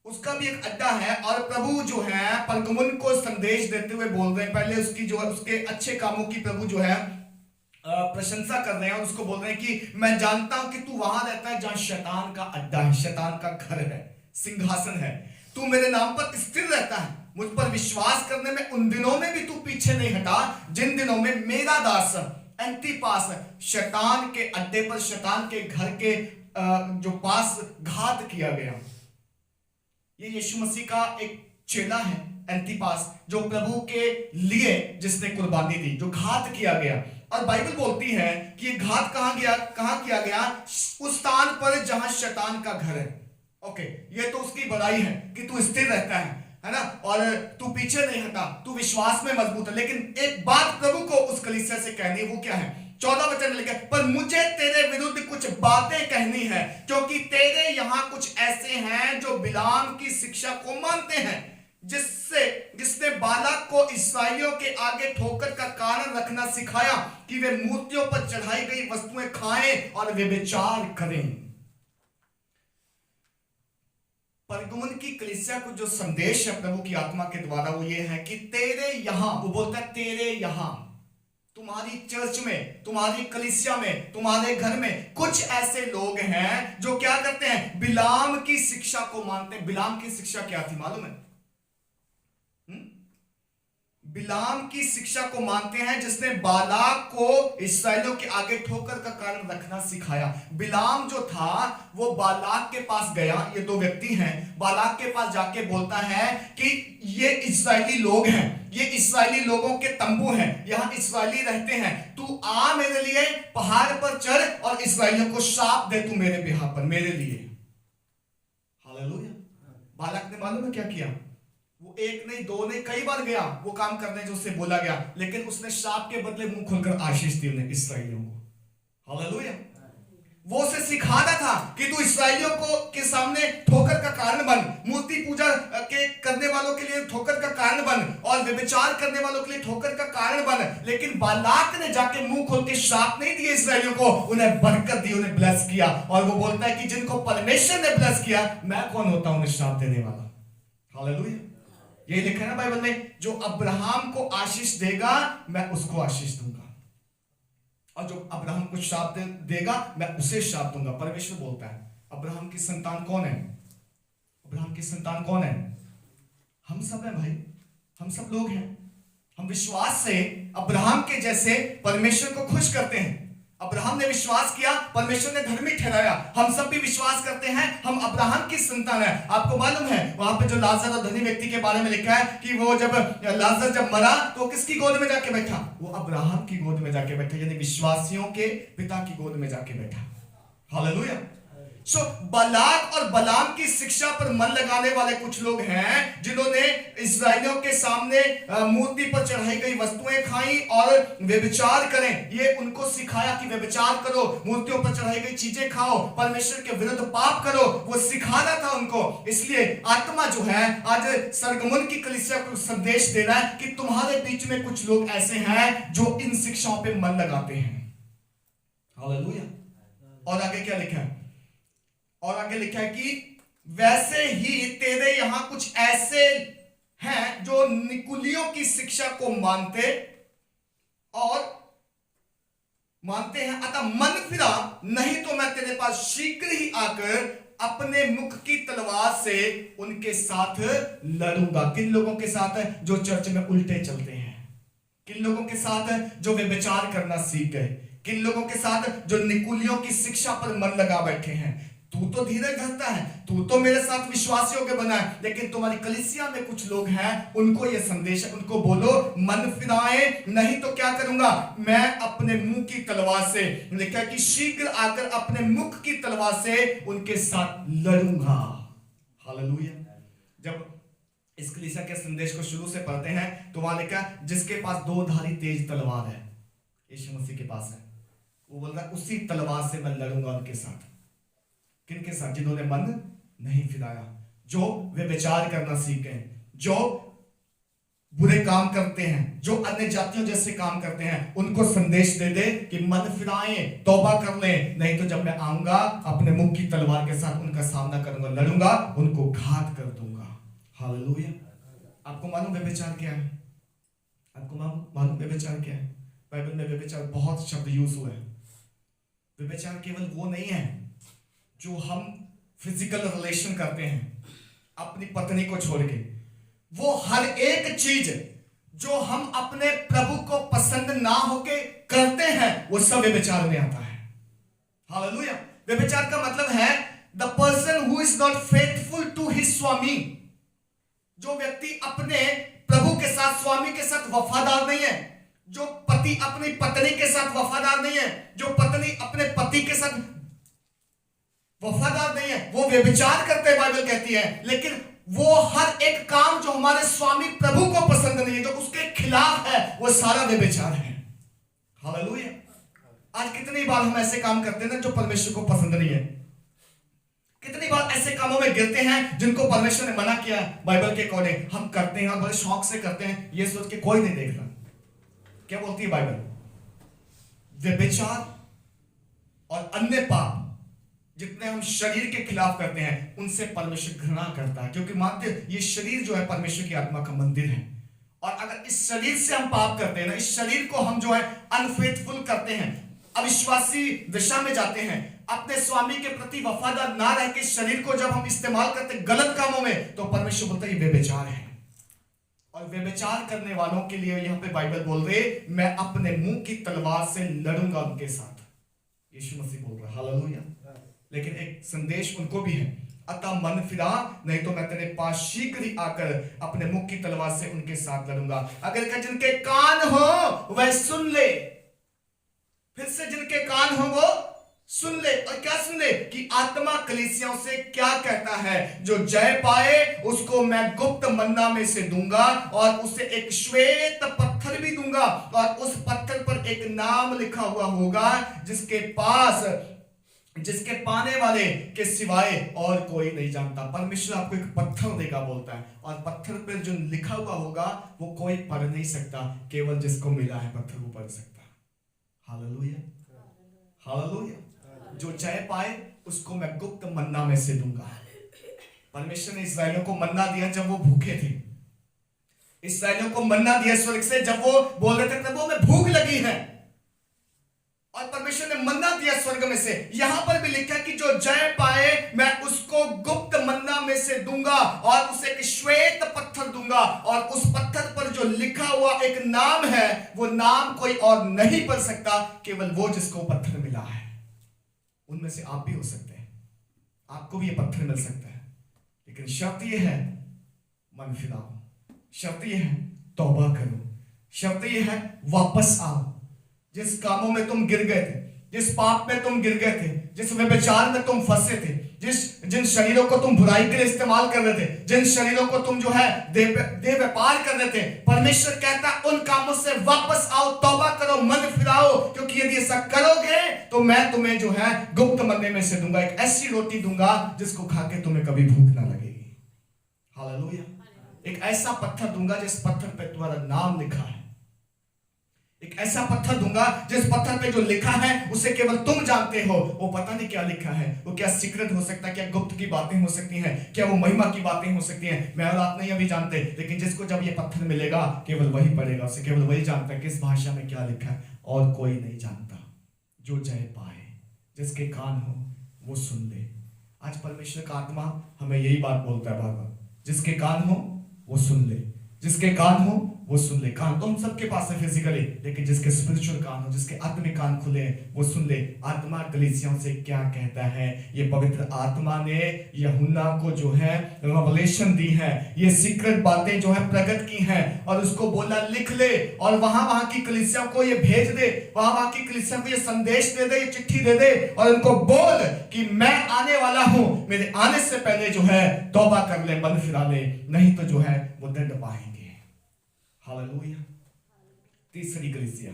Speaker 1: उसका भी एक अड्डा है। और प्रभु जो है परगमुन को संदेश देते हुए बोल रहे हैं, पहले उसकी जो है उसके अच्छे कामों की प्रभु जो है प्रशंसा कर रहे हैं और उसको बोल रहे हैं कि मैं जानता हूं कि तू वहां रहता है जहां शैतान का अड्डा है, शैतान का घर है, सिंहासन है। तू मेरे नाम पर स्थिर रहता है, मुझ पर विश्वास करने में उन दिनों में भी तू पीछे नहीं हटा जिन दिनों में मेरा दास अंतिपास शैतान के अड्डे पर, शैतान के घर के जो पास घात किया गया। ये यीशु मसीह का एक चेला है अंतिपास, जो प्रभु के लिए जिसने कुर्बानी दी, जो घात किया गया। और बाइबल बोलती है कि ये घात कहां किया गया? उस स्थान पर जहां शैतान का घर है। ओके, ये तो उसकी बड़ाई है कि तू स्थिर रहता है, है ना, और तू पीछे नहीं हटा, तू विश्वास में मजबूत है। लेकिन एक बात प्रभु को उस कलीसिया से कहनी है, वो क्या है? 14 वचन में लिखा है, पर मुझे तेरे विरुद्ध कुछ बातें कहनी है, क्योंकि तेरे यहां कुछ ऐसे हैं जो बिलाम की शिक्षा को मानते हैं, जिसने बालाक को इस्राएलियों के आगे ठोकर का कारण रखना सिखाया कि वे मूर्तियों पर चढ़ाई गई वस्तुएं खाएं और वे व्यभिचार करें। परगमुन की कलीसिया को जो संदेश है प्रभु की आत्मा के द्वारा, वो ये है कि तेरे यहां, वो बोलता है तेरे यहां, तुम्हारी चर्च में, तुम्हारी कलीसिया में, तुम्हारे घर में कुछ ऐसे लोग हैं जो क्या करते हैं? बिलाम की शिक्षा को मानते हैं। बिलाम की शिक्षा क्या थी मालूम है? बिलाम की शिक्षा को मानते हैं, जिसने बालाक को इस्राएलियों के आगे ठोकर का कारण रखना सिखाया। बिलाम जो था वो बालाक के पास गया, ये दो व्यक्ति हैं, बालाक के पास जाके बोलता है कि ये इस्राएली लोग हैं, ये इस्राएली लोगों के तंबू हैं, यहां इस्राएली रहते हैं, तू आ मेरे लिए पहाड़ पर चढ़ और इस्राएलियों को श्राप दे तू मेरे बिहाफ पर, मेरे लिए। हालेलुया। बालाक ने मालूम है क्या किया? वो एक नहीं, दो नहीं, कई बार गया वो काम करने जो उससे बोला गया, लेकिन उसने श्राप के बदले मुंह खोलकर आशीष दी उन्हें, इस्राएलियों को। हालेलुया। वो उसे सिखाना था कि तू इस्राएलियों को के सामने ठोकर का कारण बन, मूर्ति पूजा के करने वालों के लिए ठोकर का कारण बन, और व्यभिचार करने वालों के लिए ठोकर का कारण बन। लेकिन बालाक ने जाके मुंह खोल के श्राप नहीं दिए इस्राएलियों को, उन्हें बरकत दी, उन्हें ब्लेस किया। और वो बोलता है कि जिनको परमेश्वर ने ब्लेस किया, मैं कौन होता हूं उन्हें श्राप देने वाला? हालेलुया। ये लिखा है ना बाइबल में, जो अब्राहम को आशीष देगा मैं उसको आशीष दूंगा, और जो अब्राहम को श्राप देगा मैं उसे श्राप दूंगा। परमेश्वर बोलता है। अब्राहम की संतान कौन है? अब्राहम की संतान कौन है? हम सब हैं भाई, हम सब लोग हैं। हम विश्वास से अब्राहम के जैसे परमेश्वर को खुश करते हैं। अब्राहम ने विश्वास किया, परमेश्वर ने धर्मी ठहराया। हम सब भी विश्वास करते हैं, हम अब्राहम की संतान है। आपको मालूम है वहां पे जो लाजर और धनी व्यक्ति के बारे में लिखा है कि वो जब लाजर जब मरा तो किसकी गोद में जाके बैठा? वो अब्राहम की गोद में जाके बैठा, यानी विश्वासियों के पिता की गोद में जाके बैठा। हालेलुया। सो बालाक और बलाम की शिक्षा पर मन लगाने वाले कुछ लोग हैं, जिन्होंने इस्राएलियों के सामने मूर्ति पर चढ़ाई गई वस्तुएं खाई और व्यभिचार करें। ये उनको सिखाया कि व्यभिचार करो, मूर्तियों पर चढ़ाई गई चीजें खाओ, परमेश्वर के विरुद्ध पाप करो, वो सिखाना था उनको। इसलिए आत्मा जो है आज सरगमुन की कलीसिया को संदेश दे रहा है कि तुम्हारे बीच में कुछ लोग ऐसे हैं जो इन शिक्षाओं पर मन लगाते हैं। हालेलुया। और आगे क्या लिखा है? और आगे लिखा है कि वैसे ही तेरे यहां कुछ ऐसे हैं जो निकुलियों की शिक्षा को मानते हैं, अतः मन फिरा, नहीं तो मैं तेरे पास शीघ्र ही आकर अपने मुख की तलवार से उनके साथ लड़ूंगा। किन लोगों के साथ? जो चर्च में उल्टे चलते हैं। किन लोगों के साथ? जो वे विचार करना सीख गए। किन लोगों के साथ? जो निकुलियों की शिक्षा पर मन लगा बैठे हैं। तू तो धीरज धरता है, तू तो मेरे साथ विश्वासियों के बना है, लेकिन तुम्हारी कलीसिया में कुछ लोग हैं, उनको यह संदेश है, उनको बोलो मन फिराए, नहीं तो क्या करूंगा मैं अपने मुंह की तलवार से, लिखा कि शीघ्र आकर अपने मुख की तलवार से उनके साथ लड़ूंगा। हालेलुया। जब इस कलीसिया के संदेश को शुरू से पढ़ते हैं तो वहां लिखा जिसके पास दो धारी तेज तलवार है, यीशु मसीह के पास है, वो बोल रहा है उसी तलवार से मैं लड़ूंगा उनके साथ। किनके साथ? जिन्होंने मन नहीं फिराया, जो वे विचार करना सीख गए, जो बुरे काम करते हैं, जो अन्य जातियों जैसे काम करते हैं, उनको संदेश दे दे कि मन फिराएं, तौबा कर लें, नहीं तो जब मैं आऊंगा अपने मुख की तलवार के साथ उनका सामना करूंगा, लड़ूंगा, उनको घात कर दूंगा। हालेलुया। आपको मालूम व्यभिचार क्या है? आपको मालूम व्यभिचार क्या है? बाइबल में व्यभिचार बहुत शब्द यूज हुआ है। व्यभिचार केवल वो नहीं है जो हम फिजिकल रिलेशन करते हैं अपनी पत्नी को छोड़ के, वो हर एक चीज जो हम अपने प्रभु को पसंद ना होके करते हैं वो सब व्यभिचार में आता है। हालेलुया। व्यभिचार का मतलब है the person who is not faithful to his स्वामी। जो व्यक्ति अपने प्रभु के साथ, स्वामी के साथ वफादार नहीं है, जो पति अपनी पत्नी के साथ वफादार नहीं है, जो पत्नी अपने पति के साथ वफादार नहीं है, वो व्यभिचार करते हैं बाइबल कहती है। लेकिन वो हर एक काम जो हमारे स्वामी प्रभु को पसंद नहीं है, जो उसके खिलाफ है, वो सारा व्यभिचार है। हालेलुया। आज कितनी बार हम ऐसे काम करते हैं ना जो परमेश्वर को पसंद नहीं है। कितनी बार ऐसे कामों में गिरते हैं जिनको परमेश्वर ने मना किया बाइबल के अकॉर्डिंग, हम करते हैं और बड़े शौक से करते हैं, ये सोच के कोई नहीं देख रहा। क्या बोलती है बाइबल? व्यभिचार और अन्य पाप जितने हम शरीर के खिलाफ करते हैं, उनसे परमेश्वर घृणा करता है, क्योंकि मानते ये शरीर जो है परमेश्वर की आत्मा का मंदिर है। और अगर इस शरीर से हम पाप करते हैं ना, इस शरीर को हम जो है अनफेथफुल करते हैं, अविश्वासी दिशा में जाते हैं, अपने स्वामी के प्रति वफादार ना रह के शरीर को जब हम इस्तेमाल करते हैं गलत कामों में, तो परमेश्वर बोलता है ये व्यभिचार है। और व्यभिचार करने वालों के लिए यहां पे बाइबल बोल रहे, मैं अपने मुंह की तलवार से लड़ूंगा उनके साथ। यीशु मसीह बोल रहा है। हालेलुया। लेकिन एक संदेश उनको भी है, अतः मन फिरा, नहीं तो मैं तेरे पास शीघ्र ही आकर अपने मुख की तलवार से उनके साथ लड़ूंगा। अगर जिनके कान हो वह सुन ले, फिर से जिनके कान हो वो सुन ले। और क्या सुन ले? कि आत्मा कलीसियाओं से क्या कहता है, जो जय पाए उसको मैं गुप्त मन्ना में से दूंगा और उसे एक श्वेत पत्थर भी दूंगा, और उस पत्थर पर एक नाम लिखा हुआ होगा जिसके पाने वाले के सिवाय और कोई नहीं जानता। परमेश्वर आपको एक पत्थर देगा बोलता है, और पत्थर पर जो लिखा हुआ होगा वो कोई पढ़ नहीं सकता, केवल जिसको मिला है पत्थर वो पढ़ सकता है। Hallelujah, hallelujah. जो जय पाए उसको मैं गुप्त मन्ना में से दूंगा। परमेश्वर ने इस्राएलियों को मन्ना दिया जब वो भूखे थे। इस्राएलियों को मन्ना दिया स्वर्ग से जब वो बोल रहे थे प्रभु हमें भूख लगी है, और परमेश्वर ने मन्ना दिया स्वर्ग में से। यहां पर भी लिखा है कि जो जय पाए मैं उसको गुप्त मन्ना में से दूंगा और उसे एक श्वेत पत्थर दूंगा, और उस पत्थर पर जो लिखा हुआ एक नाम है, वो नाम कोई और नहीं पढ़ सकता, केवल वो जिसको पत्थर मिला है। उनमें से आप भी हो सकते हैं, आपको भी ये पत्थर मिल सकता है, लेकिन शर्त ये है मन फिराओ, शर्त ये है तौबा करो, शर्त ये है वापस आओ। जिस कामों में तुम गिर गए थे, जिस पाप में तुम गिर गए थे, जिस व्यभिचार में तुम फंसे थे, जिन शरीरों को तुम बुराई के लिए इस्तेमाल कर रहे थे, जिन शरीरों को तुम जो है देह व्यापार कर रहे थे, परमेश्वर कहता उन कामों से वापस आओ, तौबा करो, मन फिराओ, क्योंकि यदि ऐसा करोगे तो मैं तुम्हें जो है गुप्त मन्ने में से दूंगा, एक ऐसी रोटी दूंगा जिसको खा के तुम्हें कभी भूख ना लगेगी। हालेलुया। एक ऐसा पत्थर दूंगा जिस पत्थर पे तुम्हारा नाम लिखा है, एक ऐसा पत्थर दूंगा जिस पत्थर पे जो लिखा है उसे केवल तुम जानते हो। वो पता नहीं क्या लिखा है, वो क्या सीक्रेट हो सकता है, क्या गुप्त की बातें हो सकती हैं, क्या वो महिमा की बातें हो सकती हैं, मैं और आप नहीं अभी जानते। लेकिन जिसको जब ये पत्थर मिलेगा केवल वही पढ़ेगा, उसे केवल वही जानता है किस भाषा में क्या लिखा है, और कोई नहीं जानता। जो जय पाए, जिसके कान हो वो सुन ले। आज परमेश्वर का आत्मा हमें यही बात बोलता है बार बार, जिसके कान हो वो सुन ले, जिसके कान हो वो सुन ले। कान तो हम सबके पास है फिजिकली, लेकिन जिसके स्पिरिचुअल कान हो, जिसके आत्मिक कान खुले, वो सुन ले आत्मा कलीसियाओं से क्या कहता है। ये पवित्र आत्मा ने यूहन्ना को जो है रेवलेशन दी है, ये सीक्रेट बातें जो है प्रकट की हैं, और उसको बोला लिख ले, और वहां की कलीसियाओं को ये भेज दे, वहां की कलीसियाओं को ये संदेश दे दे, ये चिट्ठी दे दे, और उनको बोल कि मैं आने वाला हूं, मेरे आने से पहले जो है तौबा कर ले, मन फिरा ले, नहीं तो जो है वो दंड पाएंगे। हालेलुया। तीसरी कलीसिया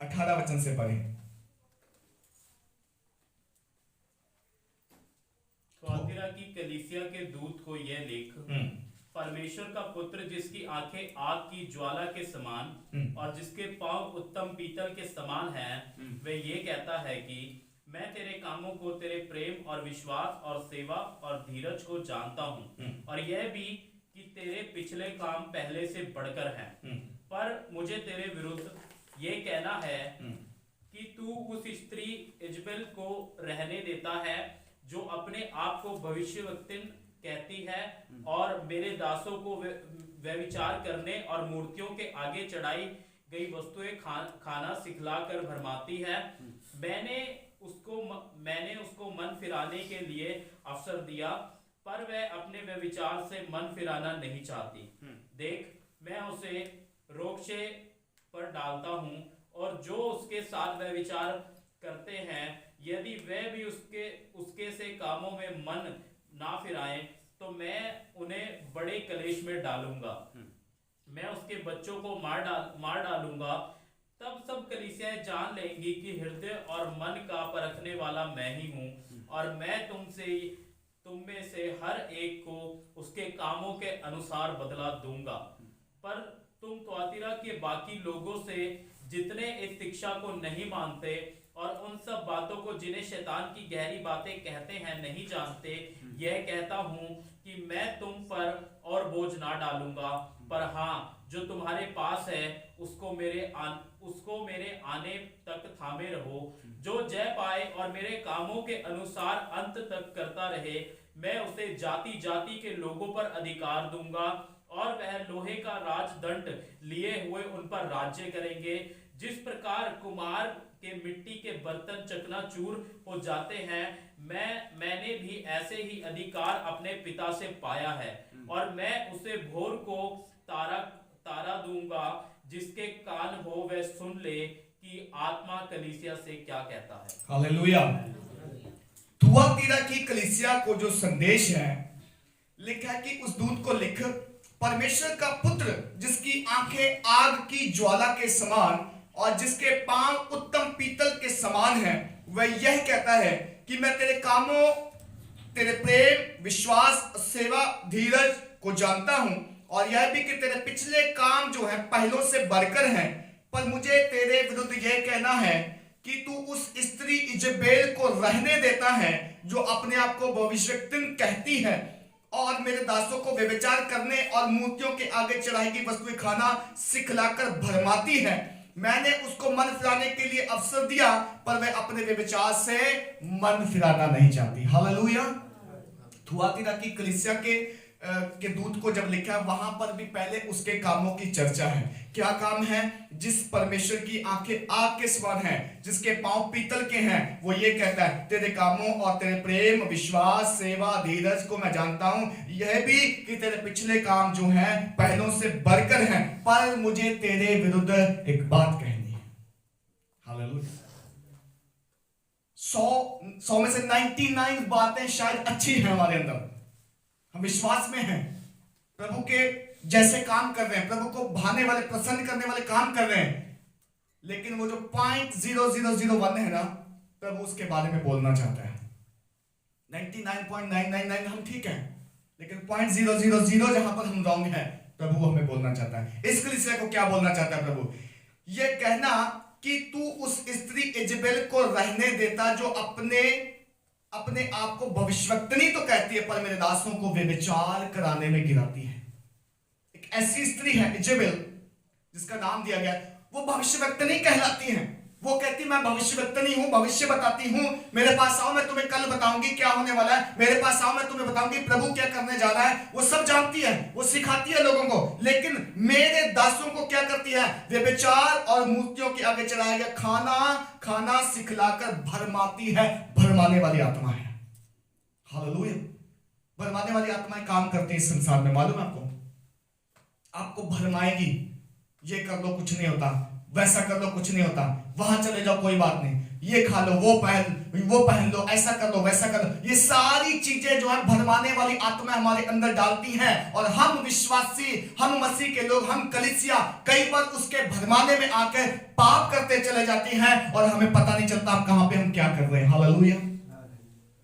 Speaker 1: 18 वचन से पढ़ें।
Speaker 2: थुआतीरा की कलीसिया के दूत को यह लिख, परमेश्वर का पुत्र जिसकी आंखें आग की ज्वाला के समान और जिसके पांव उत्तम पीतल के समान हैं, वह ये कहता है कि मैं तेरे कामों को, तेरे प्रेम और विश्वास और सेवा और धीरज को जानता हूँ, और यह भी कि तेरे पिछले काम पहले से बढ़कर हैं। पर मुझे तेरे विरुद्ध ये कहना है कि तू उस स्त्री इजबेल को रहने देता है, जो अपने आप को भविष्यवक्तिन कहती है और मेरे दासों को व्यभिचार करने और मूर्तियों के आगे चढ़ाई गई वस्तुएं खाना सिखला कर भरमाती है। मैंने उसको मन फिराने के लिए अवसर दिया, पर वह अपने व्यभिचार से मन फिराना नहीं चाहती। देख, मैं उसे रोकशे पर डालता हूँ, और जो उसके साथ व्यभिचार करते हैं, यदि वह भी उसके से कामों में मन ना फिराएं, तो मैं उन्हें बड़े कलेश में डालूंगा, मैं उसके बच्चों को मार डालूंगा। तब सब कलीसियाएं जान लेंगी कि हृदय और मन का परखने वाला मैं ही हूँ, और मैं तुम में से हर एक को उसके कामों के अनुसार बदला दूंगा। पर तुम तुआतीरा के बाकी लोगों से जितने इस शिक्षा को नहीं मानते और उन सब बातों को जिन्हें शैतान की गहरी बातें कहते हैं नहीं जानते, यह कहता हूँ कि मैं तुम पर और बोझ ना डालूंगा, पर हाँ, जो तुम्हारे पास है उसको मेरे आने तक थामे रहो। जो जय पाए और मेरे कामों के अनुसार अंत तक करता रहे, मैं उसे जाति जाति के लोगों पर अधिकार दूंगा, और वह लोहे का राजदंड लिए हुए उन पर राज्य करेंगे। जिस प्रकार कुम्हार के मिट्टी के बर्तन चकनाचूर हो जाते हैं, मैंने भी ऐसे ही अधिकार अपने पिता से पाया है, और मैं उसे भोर को तारा दूंगा। जिसके कान हो वह सुन ले कि आत्मा कलीसिया से क्या कहता है।
Speaker 1: हालेलुया। थुआतीरा की कलीसिया को जो संदेश है, लिखा है कि उस दूत को लिख, परमेश्वर का पुत्र जिसकी आंखें आग की ज्वाला के समान और जिसके पांव उत्तम पीतल के समान हैं, वह यह कहता है कि मैं तेरे कामों, तेरे प्रेम, विश्वास, सेवा, धीरज को जानता हूं, और यह भी कि तेरे पिछले काम जो है पहलों से बढ़कर हैं। पर मुझे तेरे विरुद्ध यह कहना है कि तू उस स्त्री इजबेल को रहने देता है जो अपने आप को भविष्यवक्तिन कहती है, और मेरे दासों को व्यभिचार करने और मूर्तियों के आगे चढ़ाई की वस्तुएं खाना सिखलाकर भरमाती है। मैंने उसको मन फिराने के लिए अवसर दिया, पर वह अपने व्यभिचार से मन फिराना नहीं चाहती। हालेलुया। थुआतीरा की कलीसिया के दूत को जब लिखा, वहां पर भी पहले उसके कामों की चर्चा है। क्या काम है? जिस परमेश्वर की आंखें आग के समान हैं, जिसके पांव पीतल के हैं, वो ये कहता है तेरे कामों और तेरे प्रेम, विश्वास, सेवा, धीरज को मैं जानता हूं, यह भी कि तेरे पिछले काम जो हैं पहलों से बढ़कर हैं, पर मुझे तेरे विरुद्ध एक बात कहनी है। हालेलुया। 100 में से 99 बातें शायद अच्छी हैं हमारे अंदर, हम विश्वास में हैं, प्रभु के जैसे काम कर रहे हैं, प्रभु को भाने वाले, प्रसन्न करने वाले काम कर रहे हैं, लेकिन वो जो 0.0001 है ना, प्रभु उसके बारे में बोलना चाहता है। 99.999 हम ठीक हैं, लेकिन 0.000 जहां पर हम रॉन्ग हैं, प्रभु हमें बोलना चाहता है। इस कलीसिया को क्या बोलना चाहता है प्रभु? ये कहना कि तू उस स्त्री इजबेल को रहने देता जो अपने आप को भविष्यवक्तनी तो कहती है, पर मेरे दासों को व्यभिचार कराने में गिराती है। एक ऐसी स्त्री है इजबेल, जिसका नाम दिया गया, वो भविष्यवक्तनी कहलाती है। वो कहती मैं भविष्यवक्तनी हूं, भविष्य बताती हूं, मेरे पास आओ, मैं तुम्हें कल बताऊंगी क्या होने वाला है, मेरे पास आओ, मैं तुम्हें बताऊंगी प्रभु क्या करने जा रहा है। वो सब जानती है, वो सिखाती है लोगों को, लेकिन मेरे दासों को क्या करती है? व्यभिचार और मूर्तियों के आगे चढ़ाया गया खाना सिखलाकर भरमाती है। भरमाने वाली आत्मा है। हालेलुया। भरमाने वाली आत्माएं काम करती है इस संसार में, मालूम है आपको भरमाएगी। ये कर लो कुछ नहीं होता, वैसा कर लो कुछ नहीं होता, वहां चले जाओ कोई बात नहीं, ये खा लो, वो पहन लो, ऐसा कर लो, वैसा कर लो। ये सारी चीजें जो है भरमाने वाली आत्मा हमारे अंदर डालती हैं, और हम विश्वासी, हम मसीह के लोग, हम कलीसिया कई बार उसके भरमाने में आकर पाप करते चले जाते हैं, और हमें पता नहीं चलता हम कहां पे हम क्या कर रहे हैं। हालेलुया।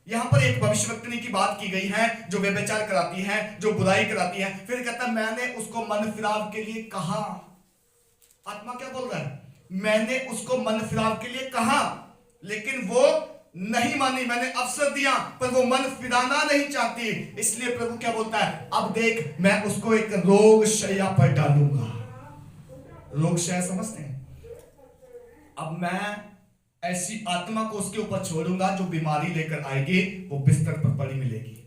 Speaker 1: यहां पर एक भविष्यवक्तनी की बात की गई है जो व्यभिचार कराती है, जो बुराई कराती है। फिर कहता है मैंने उसको मन फिराव के लिए कहा। आत्मा क्या बोल रहा है? मैंने उसको मन फिराव के लिए कहा, लेकिन वो नहीं मानी। मैंने अवसर दिया, पर वो मन फिराना नहीं चाहती। इसलिए प्रभु क्या बोलता है? अब देख, मैं उसको एक रोग शैया पर डालूंगा। रोग शैया समझते हैं? अब मैं ऐसी आत्मा को उसके ऊपर छोड़ूंगा जो बीमारी लेकर आएगी, वो बिस्तर पर पड़ी मिलेगी।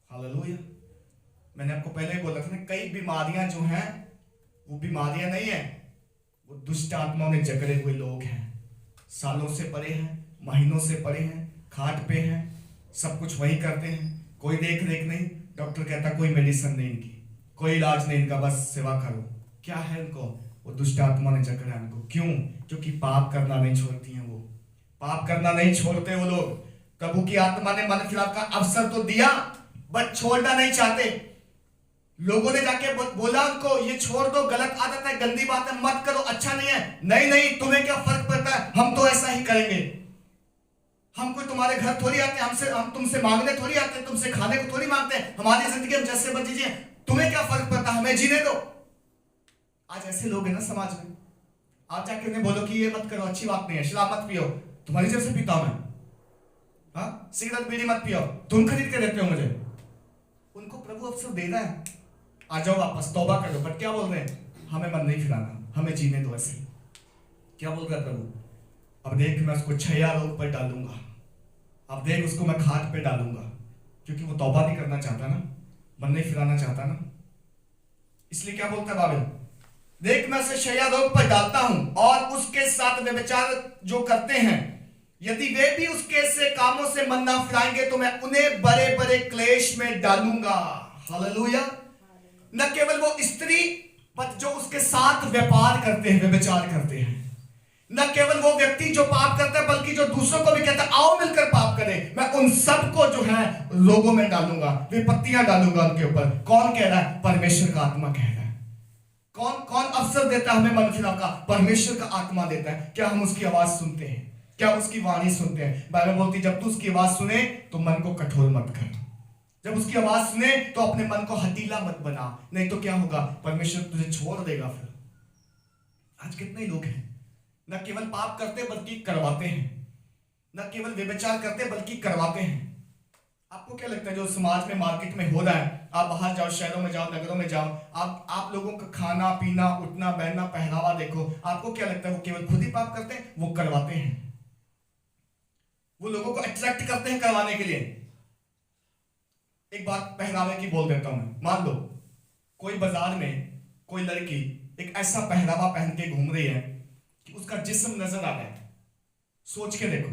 Speaker 1: हालेलुया। मैंने आपको पहले ही बोला था ना, कई बीमारियां जो हैं वो बीमारियां नहीं है, वो दुष्ट आत्माओं ने जकड़े हुए लोग हैं। सालों से पड़े हैं, महीनों से पड़े हैं, खाट पे हैं, सब कुछ वही करते हैं, कोई देख रेख नहीं। डॉक्टर कहता कोई मेडिसिन नहीं इनकी, कोई इलाज नहीं इनका, बस सेवा करो। क्या है इनको? वो दुष्ट आत्मा ने जकड़ा है इनको। क्यों? क्योंकि पाप करना नहीं छोड़ती हैं। वो पाप करना नहीं छोड़ते वो लोग। प्रभु की आत्मा ने मन फिराव का अवसर तो दिया, बट छोड़ना नहीं चाहते। लोगों ने जाके बोला उनको ये छोड़ दो, गलत आदत है, गंदी बात है, मत करो, अच्छा नहीं है। नहीं नहीं, तुम्हें क्या फर्क पड़ता है, हम तो ऐसा ही करेंगे। हम कोई तुम्हारे घर थोड़ी आते हैं, हम तुमसे मांगने थोड़ी आते हैं, तुमसे खाने को थोड़ी मांगते हैं। हमारी जिंदगी हम जैसे बच जिए, तुम्हें क्या फर्क पड़ता, हमें जीने दो। आज ऐसे लोग हैं ना समाज में। आप जाके उन्हें बोलो कि ये मत करो, अच्छी बात नहीं है, शराब मत पियो, तुम्हारी जब से पीता हूं मैं, हाँ, सिगरेट बीड़ी मत पियो, तुम खरीद के देते हो मुझे। उनको प्रभु अवसर दे रहा है, आ जाओ वापस, तौबा कर लो। बट क्या बोल रहे हैं, हमें मन नहीं फिराना, हमें जीने दो ऐसे। क्या बोल रहा है प्रभु, अब देख मैं उसको छैया रोग पर डालूंगा, अब देख उसको मैं खाट पे डालूंगा, क्योंकि वो तौबा नहीं करना चाहता ना, मन नहीं फिराना चाहता ना। इसलिए क्या बोलता है बाइबल, देख मैं उसे शैया रोग पर डालता हूं और उसके साथ व्यभिचार जो करते हैं, यदि वे भी उसके से कामों से मन ना फिराएंगे तो मैं उन्हें बड़े बड़े क्लेश में डालूंगा। हालेलुया। न केवल वो स्त्री पर जो उसके साथ व्यापार करते हैं, व्यभिचार करते हैं, न केवल वो व्यक्ति जो पाप करता है, बल्कि जो दूसरों को भी कहता है आओ मिलकर पाप करें, मैं उन सबको जो है लोगों में डालूंगा, विपत्तियां डालूंगा उनके ऊपर। कौन कह रहा है, परमेश्वर का आत्मा कह रहा है। कौन कौन अवसर देता है हमें मन फिराव का, परमेश्वर का आत्मा देता है। क्या हम उसकी आवाज सुनते हैं, क्या उसकी वाणी सुनते हैं। बाइबल बोलती है जब तू उसकी आवाज सुने तो मन को कठोर मत कर, जब उसकी आवाज सुने तो अपने मन को हठीला मत बना, नहीं तो क्या होगा, परमेश्वर तुझे छोड़ देगा। फिर आज कितने लोग हैं न केवल पाप करते बल्कि करवाते हैं, न केवल व्यभिचार करते बल्कि करवाते हैं। आपको क्या लगता है जो समाज में मार्केट में हो रहा है, आप बाहर जाओ, शहरों में जाओ, नगरों में जाओ, आप लोगों का खाना पीना, उठना बैठना, पहनावा देखो, आपको क्या लगता है वो केवल खुद ही पाप करते हैं, वो करवाते हैं, वो लोगों को अट्रैक्ट करते हैं करवाने के लिए। एक बात पहनावे की बोल देता हूं मैं। मान लो कोई बाजार में कोई लड़की एक ऐसा पहनावा पहन के घूम रही है कि उसका जिस्म नजर आ रहा है। सोच के देखो,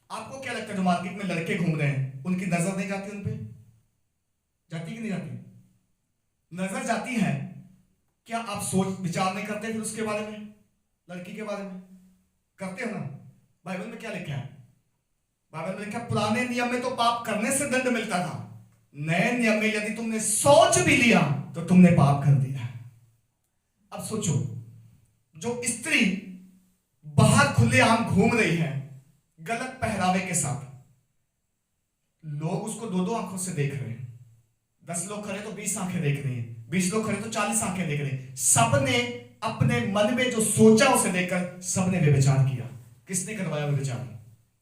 Speaker 1: आपको क्या लगता है जो मार्केट में लड़के घूम रहे हैं उनकी नजर नहीं जाती उन पे? जाती कि नहीं जाती? नजर जाती है। क्या आप सोच विचार नहीं करते फिर उसके बारे में, लड़की के बारे में? करते हो ना। बाइबल में क्या लिखा है, बाइबल में लिखा है पुराने नियम में तो पाप करने से दंड मिलता था, नए नियम में यदि तुमने सोच भी लिया तो तुमने पाप कर दिया। अब सोचो, जो स्त्री बाहर खुलेआम घूम रही है गलत पहरावे के साथ, लोग उसको दो दो आंखों से देख रहे हैं। 10 लोग खड़े तो 20 आंखें देख रही हैं, 20 लोग खड़े तो 40 आंखें देख रही हैं। सबने अपने मन में जो सोचा उसे देखकर सबने व्यभिचार किया। किसने करवाया व्यभिचार?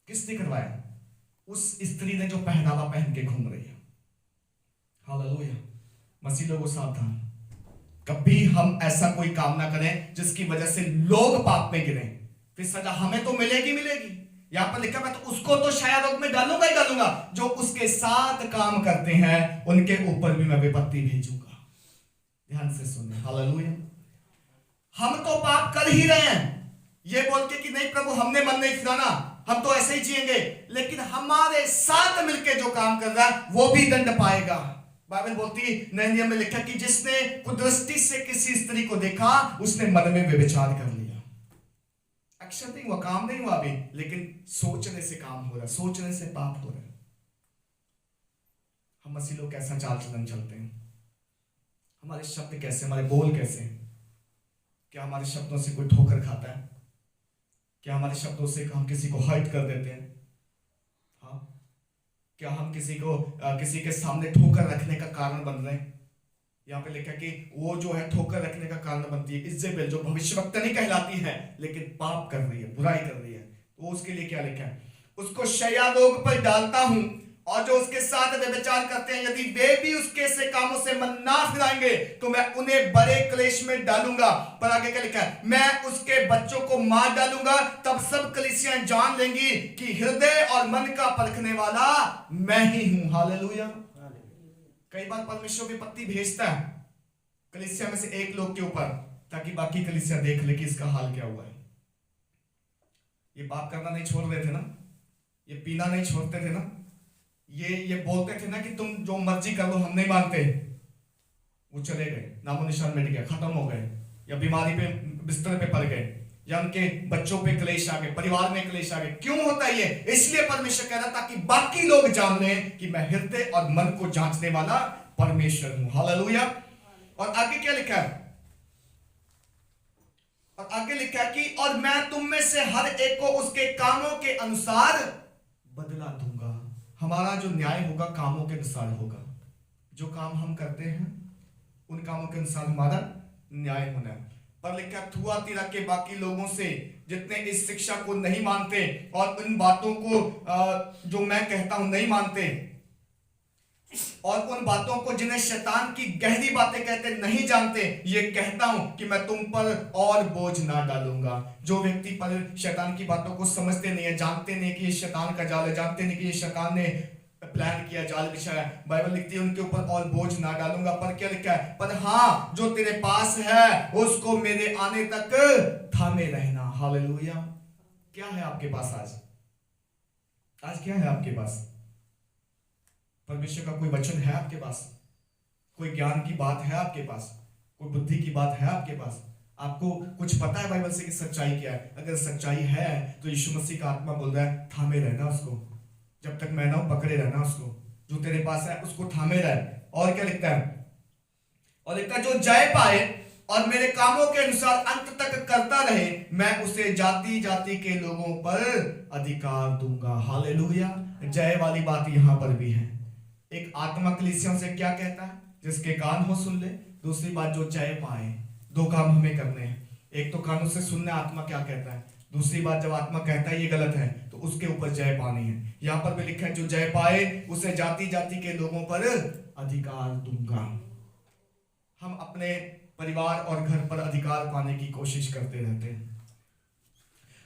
Speaker 1: किसने करवाया? उस स्त्री ने जो पहनावा पहन के घूम रही है। हालेलुया। मसीह लोगों सावधान, कभी हम ऐसा कोई काम ना करें जिसकी वजह से लोग पाप में गिरे, फिर सजा हमें तो मिलेगी मिलेगी। यहां पर लिखा मैं तो उसको तो शायद रोग में डालूंगा ही डालूंगा, जो उसके साथ काम करते हैं उनके ऊपर भी मैं विपत्ति भेजूंगा। ध्यान से सुनिए। हालेलुया। हम तो पाप कर ही रहे हैं ये बोल के कि नहीं प्रभु हमने मन नहीं फिराना, हम तो ऐसे ही जिएंगे, लेकिन हमारे साथ मिलकर जो काम कर रहा है वो भी दंड पाएगा। बाइबल बोलती है नए नियम में लिखा कि जिसने कुदृष्टि से किसी स्त्री को देखा उसने मन में व्यभिचार कर लिया। अक्षर नहीं हुआ, काम नहीं हुआ अभी, लेकिन सोचने से काम हो रहा है, सोचने से पाप हो रहा है। हम मसीह लोग कैसा चाल चलन चलते हैं, हमारे शब्द कैसे, हमारे बोल कैसे? क्या हमारे शब्दों से कोई ठोकर खाता है? क्या हमारे शब्दों से हम किसी को हर्ट कर देते हैं? हाँ, क्या हम किसी को किसी के सामने ठोकर रखने का कारण बन रहे हैं? यहाँ पे लिखा कि वो जो है ठोकर रखने का कारण बनती है इजेबेल, जो भविष्यवक्ता नहीं कहलाती है लेकिन पाप कर रही है, बुराई कर रही है। तो उसके लिए क्या लिखा है, उसको शैया रोग पर डालता हूं और जो उसके साथ व्यभिचार करते हैं यदि वे भी उसके से कामों से मन ना फिराएंगे तो मैं उन्हें बड़े क्लेश में डालूंगा। पर आगे क्या लिखा है, मैं उसके बच्चों को मार डालूंगा, तब सब कलीसियां जान लेंगी कि हृदय और मन का परखने वाला मैं ही हूं। हालेलुया। कई बार परमेश्वर विपत्ति भेजता है कलीसिया में से एक लोग के ऊपर ताकि बाकी कलीसिया देख ले कि इसका हाल क्या हुआ है। ये पाप करना नहीं छोड़ रहे थे ना, ये पीना नहीं छोड़ते थे ना, ये बोलते थे ना कि तुम जो मर्जी कर लो हम नहीं मानते, वो चले गए, नामो निशान मिट गया, खत्म हो गए, या बीमारी पे बिस्तर पे पड़ गए, या उनके बच्चों पे क्लेश आ गए, परिवार में क्लेश आ गए। क्यों होता है ये? इसलिए परमेश्वर कह रहा था कि बाकी लोग जान लें कि मैं हृदय और मन को जांचने वाला परमेश्वर हूं। हालेलुया। और आगे क्या लिखा है? और आगे लिखा है कि और मैं तुम में से हर एक को उसके कामों के अनुसार बदला दूंगा। हमारा जो न्याय होगा कामों के अनुसार होगा। जो काम हम करते हैं उन कामों के अनुसार हमारा न्याय होना है। पर लिखा थुआतीरा के बाकी लोगों से जितने इस शिक्षा को नहीं मानते और उन बातों को जो मैं कहता हूं नहीं मानते, और उन बातों को जिन्हें शैतान की गहरी बातें कहते नहीं जानते, ये कहता हूं कि मैं तुम पर और बोझ ना डालूंगा। जो व्यक्ति पर शैतान की बातों को समझते नहीं है, जानते नहीं कि ये शैतान का जाल है, जानते नहीं कि ये शैतान ने प्लान किया, जाल बिछाया, बाइबल लिखती है उनके ऊपर और बोझ ना डालूंगा। पर क्या लिखा है? पर हाँ, जो तेरे पास है उसको मेरे आने तक थामे रहना। हालेलुया। क्या है आपके पास आज? आज क्या है आपके पास? परमेश्वर का कोई वचन है आपके पास? कोई ज्ञान की बात है आपके पास? कोई बुद्धि की बात है आपके पास? आपको कुछ पता है बाइबल से कि सच्चाई क्या है? अगर सच्चाई है तो यीशु मसीह का आत्मा बोल रहा है थामे रहना उसको, जब तक मैं ना हूं पकड़े रहना उसको। जो तेरे पास है उसको थामे रहे। और क्या लिखता है? और लिखता है जो जय पाए और मेरे कामों के अनुसार अंत तक करता रहे, मैं उसे जाति जाति के लोगों पर अधिकार दूंगा। हालेलुया। जय वाली बात यहां पर भी है। एक आत्मा कलीसियों से क्या कहता है? जिसके कान हो सुन ले। दूसरी बात, जो जय पाए। दो काम हमें करने हैं। एक तो कानों से सुनना आत्मा क्या कहता है, दूसरी बात जब आत्मा कहता है ये गलत है तो उसके ऊपर जय पानी है। यहां पर भी लिखा है जो जय पाए उसे जाति जाति के लोगों पर अधिकार दूंगा। हम अपने परिवार और घर पर अधिकार पाने की कोशिश करते रहते हैं।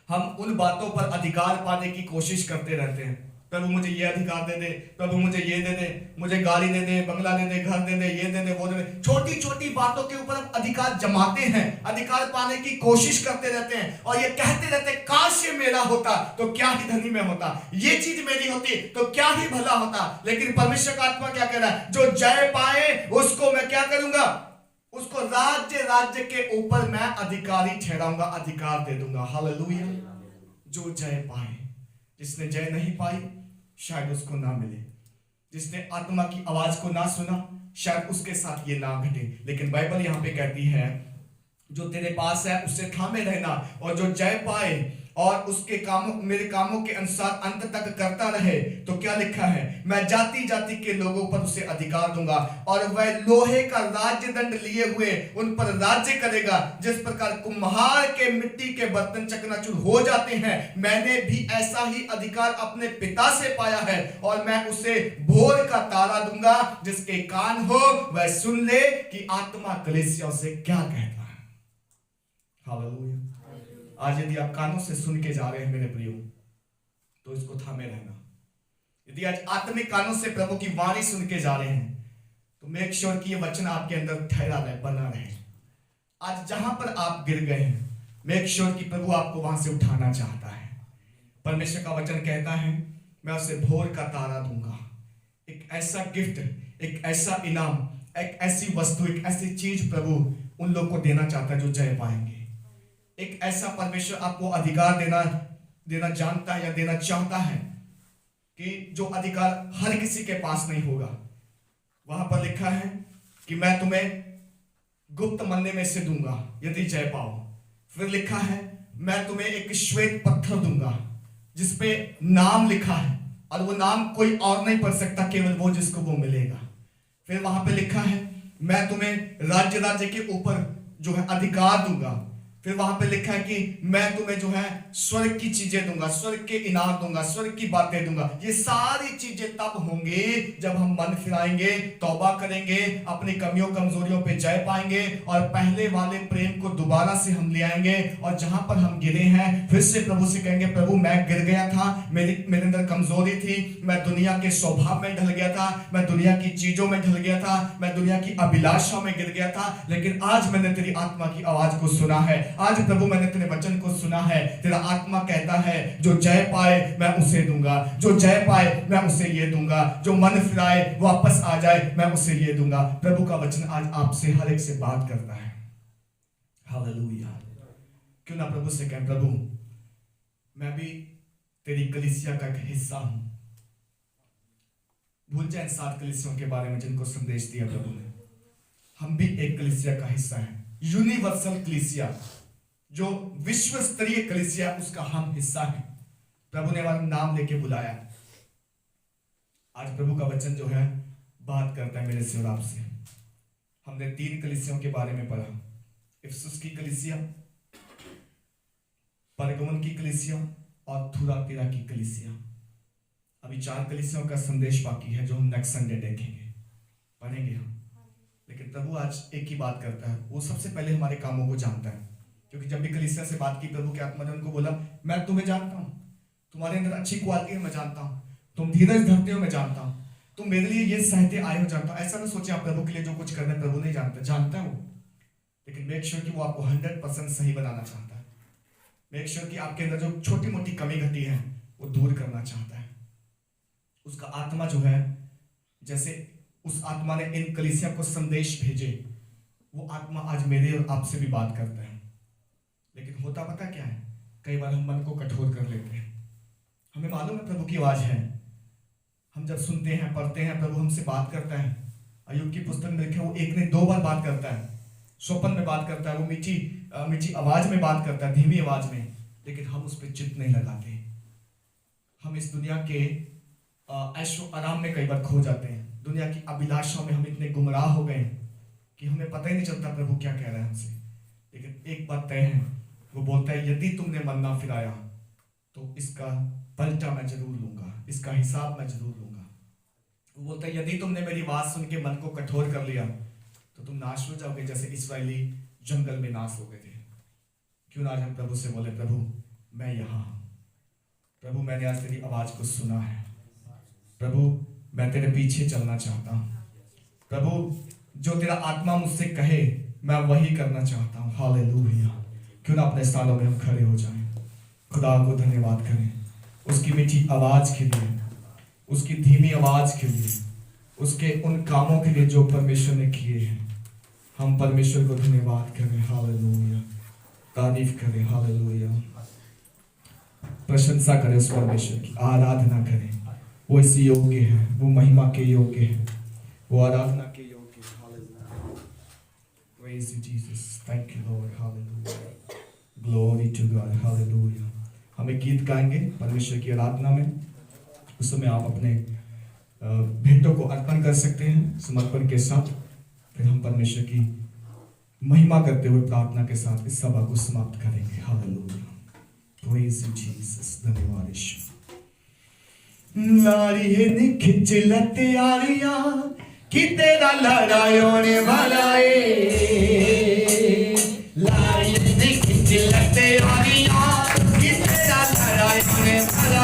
Speaker 1: हम उन बातों पर अधिकार पाने की कोशिश करते रहते हैं। प्रभु मुझे ये अधिकार दे दे, प्रभु मुझे ये दे दे, मुझे गाड़ी दे दे, बंगला दे दे, घर दे दे, ये दे दे, वो दे दे। छोटी छोटी बातों के ऊपर हम अधिकार जमाते हैं, अधिकार पाने की कोशिश करते रहते हैं और ये कहते रहते हैं काश ये मेरा होता तो क्या ही धनी में होता, ये चीज मेरी होती तो क्या ही भला होता। लेकिन परमेश्वर का आत्मा क्या कह रहा है? जो जय पाए उसको मैं क्या करूंगा? उसको राज्य के ऊपर मैं अधिकारी ठहराऊंगा, अधिकार दे दूंगा। हालेलुया। जो जय पाए। जिसने जय नहीं पाई शायद उसको ना मिले। जिसने आत्मा की आवाज को ना सुना शायद उसके साथ ये ना घटे। लेकिन बाइबल यहां पे कहती है जो तेरे पास है उससे थामे रहना, और जो जय पाए और उसके कामों मेरे कामों के अनुसार अंत तक करता रहे। तो क्या लिखा है? मैं जाति जाति के लोगों पर उसे अधिकार दूंगा और वह लोहे का राज्य दंड लिए हुए उन पर राज्य करेगा। जिस प्रकार कुम्हार के मिट्टी के बर्तन चकनाचूर हो जाते हैं, मैंने भी ऐसा ही अधिकार अपने पिता से पाया है और मैं उसे भोर का तारा दूंगा। जिसके कान हो वह सुन ले कि आत्मा कलीसियाओं से क्या कहता है। हालेलुया। आज यदि आप कानों से सुन के जा रहे हैं मेरे प्रियो, तो इसको थामे रहना। यदि आज आत्मिक कानों से प्रभु की वाणी सुन के जा रहे हैं, तो मेक श्योर कि ये वचन आपके अंदर ठहरा रहे, बना रहे। आज जहां पर आप गिर गए हैं, मेक श्योर कि प्रभु आपको वहां से उठाना चाहता है। परमेश्वर का वचन कहता है मैं उसे भोर का तारा दूंगा। एक ऐसा गिफ्ट, एक ऐसा इनाम, एक ऐसी वस्तु, एक ऐसी चीज प्रभु उन लोग को देना चाहता है जो जय पाएंगे। एक ऐसा परमेश्वर आपको अधिकार देना जानता है या देना चाहता है कि जो अधिकार हर किसी के पास नहीं होगा। वहां पर लिखा है कि मैं तुम्हें गुप्त मन्ने में से दूंगा यदि जय पाओ। फिर लिखा है मैं तुम्हें एक श्वेत पत्थर दूंगा जिसपे नाम लिखा है और वो नाम कोई और नहीं पढ़ सकता, केवल वो जिसको वो मिलेगा। फिर वहां पे लिखा है मैं तुम्हें राज्य के ऊपर जो है अधिकार दूंगा। फिर वहां पे लिखा है कि मैं तुम्हें जो है स्वर्ग की चीजें दूंगा, स्वर्ग के इनाम दूंगा, स्वर्ग की बातें दूंगा। ये सारी चीजें तब होंगी जब हम मन फिराएंगे, तौबा करेंगे, अपनी कमियों कमजोरियों पे जय पाएंगे और पहले वाले प्रेम को दोबारा से हम ले आएंगे। और जहां पर हम गिरे हैं फिर से प्रभु से कहेंगे प्रभु मैं गिर गया था, मेरे अंदर कमजोरी थी, मैं दुनिया के स्वभाव में ढल गया था, मैं दुनिया की चीजों में ढल गया था, मैं दुनिया की अभिलाषा में गिर गया था। लेकिन आज मैंने तेरी आत्मा की आवाज को सुना है, आज प्रभु मैंने तेरे वचन को सुना है। तेरा आत्मा कहता है जो जय पाए मैं उसे दूंगा, जो जय पाए मैं उसे ये दूंगा, जो मन फिराए वापस आ जाए मैं उसे ये दूंगा। प्रभु का वचन आज आपसे हर एक से बात करता है। हालेलुया। क्यों ना प्रभु से कहें, प्रभु मैं भी तेरी कलीसिया का एक हिस्सा हूं। भूल जाए 7 कलीसियों के बारे में जिनको संदेश दिया प्रभु ने। हम भी एक कलीसिया का हिस्सा है, यूनिवर्सल कलीसिया, जो विश्व स्तरीय कलीसिया, उसका हम हिस्सा है। प्रभु ने हमारा नाम लेके बुलाया। आज प्रभु का वचन जो है बात करता है मेरे से और आपसे। हमने 3 कलीसियों के बारे में पढ़ा, इफिसुस की कलीसिया, परगमन की कलीसिया और थुआतीरा की कलीसिया। अभी 4 कलीसियों का संदेश बाकी है जो हम नेक्स्ट संडे देखेंगे, पढ़ेंगे हम। लेकिन प्रभु आज एक ही बात करता है, वो सबसे पहले हमारे कामों को जानता है। क्योंकि जब भी कलीसिया से बात की प्रभु के आत्मा ने उनको बोला, मैं तुम्हें जानता हूं, तुम्हारे अंदर अच्छी क्वालिटी है मैं जानता हूं, तुम धीरज धरते हो मैं जानता हूं, तुम मेरे लिए ये सहते आए हो जानता हूं। ऐसा ना सोचे आप प्रभु के लिए जो कुछ करना है प्रभु नहीं जानता, जानता है वो, लेकिन मेक श्योर कि वो आपको 100% सही बनाना चाहता है। मेक श्योर कि आपके अंदर जो छोटी मोटी कमी घटी है वो दूर करना चाहता है। उसका आत्मा जो है, जैसे उस आत्मा ने इन कलीसिया को संदेश भेजे, वो आत्मा आज मेरे और आपसे भी बात करता है। लेकिन होता पता क्या है, कई बार हम मन को कठोर कर लेते हैं। हमें मालूम है प्रभु की आवाज है, हम जब सुनते हैं पढ़ते हैं प्रभु हमसे बात करता है। अय्यूब की पुस्तक में लिखा है वो एक नहीं 2 बार बात करता है, स्वप्न में बात करता है, वो मीठी आवाज में बात करता है, धीमी आवाज में, लेकिन हम उस पर चित्त नहीं लगाते। हम इस दुनिया के ऐशो आराम में कई बार खो जाते हैं, दुनिया की अभिलाषाओं में हम इतने गुमराह हो गए कि हमें पता ही नहीं चलता प्रभु क्या कह रहा है हमसे। लेकिन एक बात तय है, वो बोलता है यदि तुमने मन ना फिराया तो इसका पलटा मैं जरूर लूंगा, इसका हिसाब मैं जरूर लूंगा। वो बोलता है यदि तुमने मेरी बात सुन के मन को कठोर कर लिया तो तुम नाश हो जाओगे, जैसे इस्राएली जंगल में नाश हो गए थे। क्यों ना आज हम प्रभु से बोले, प्रभु मैं यहाँ हूं, प्रभु मैंने आज तेरी आवाज को सुना है, प्रभु मैं तेरे पीछे चलना चाहता हूं, प्रभु जो तेरा आत्मा मुझसे कहे मैं वही करना चाहता हूं। हालेलुया। क्यों ना अपने स्थानों में हम खड़े हो जाएं, खुदा को धन्यवाद करें उसकी मीठी आवाज के लिए, उसकी धीमी आवाज के लिए, उसके उन कामों के लिए जो परमेश्वर ने किए हैं। हम परमेश्वर को धन्यवाद करें, हालेलुया, तारीफ करें, हालेलुया, प्रशंसा करें उस परमेश्वर की, आराधना करें। वो इस योग्य है, वो महिमा के योग्य है, वो आराधना के योग्य है। Hallelujah, praise you Jesus, thank you Lord, hallelujah, glory to God, hallelujah. हम एक गीत गाएंगे परमेश्वर की आराधना में। उस समय आप अपने भेंटों को अर्पण कर सकते हैं समर्पण के साथ। फिर हम परमेश्वर की महिमा करते हुए प्रार्थना के साथ इस सभा को समाप्त करेंगे। हालेलुया, प्रेज यू जीसस, धन्यवाद यीशु। लारी ने खिंच लते यारिया कि तेरा लड़ायों ने वाला लारी ने खिंच लते यारिया कि तेरा लड़ायों ने वाला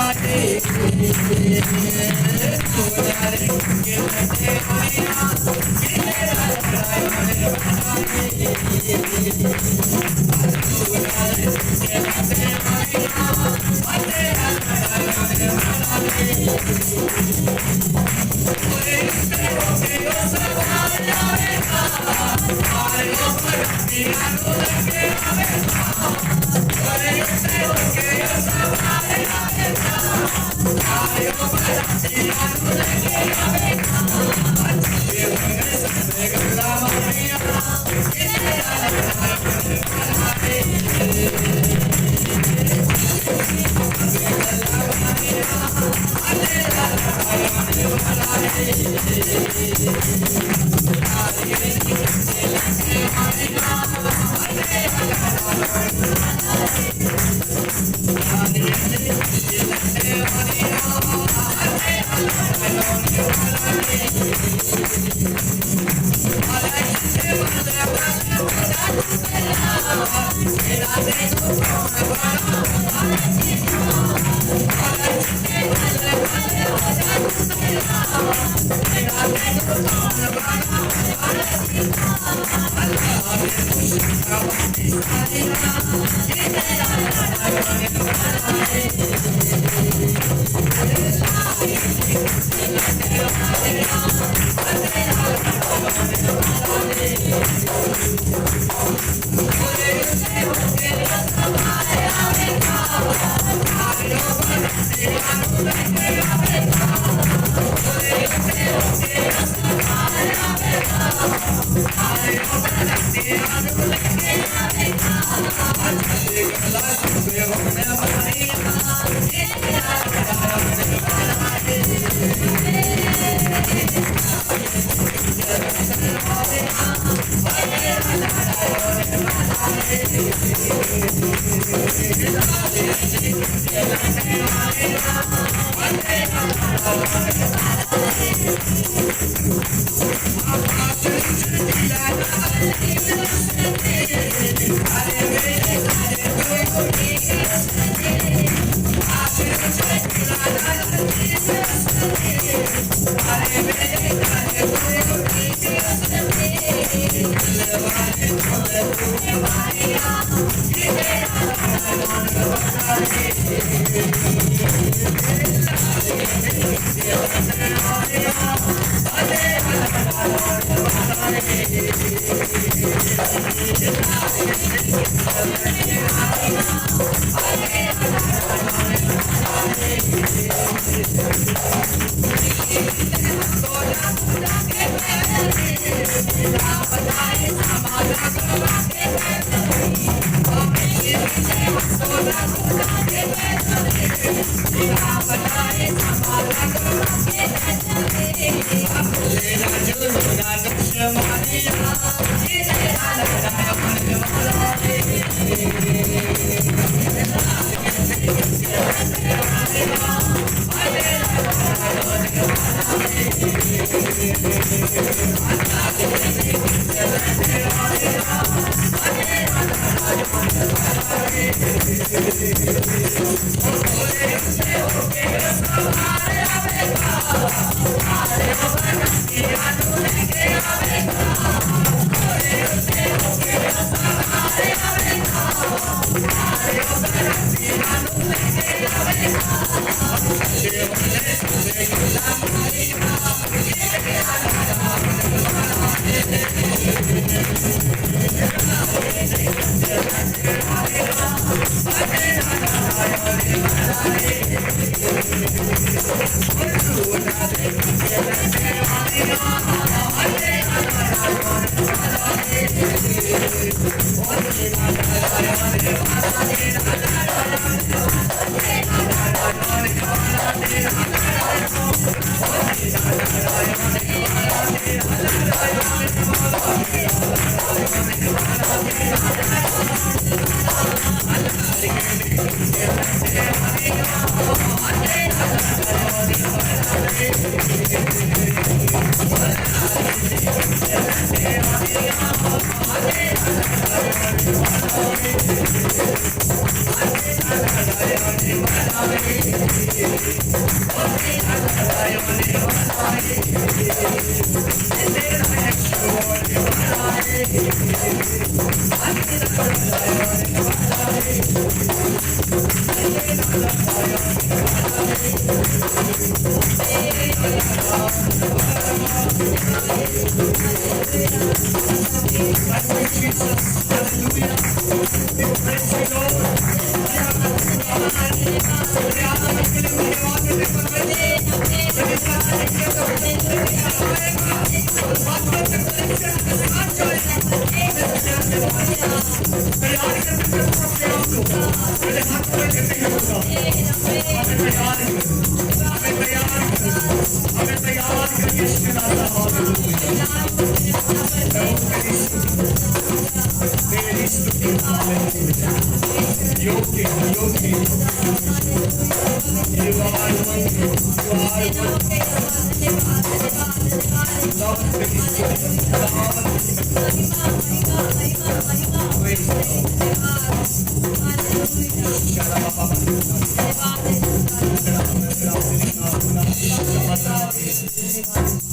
Speaker 3: Thank you.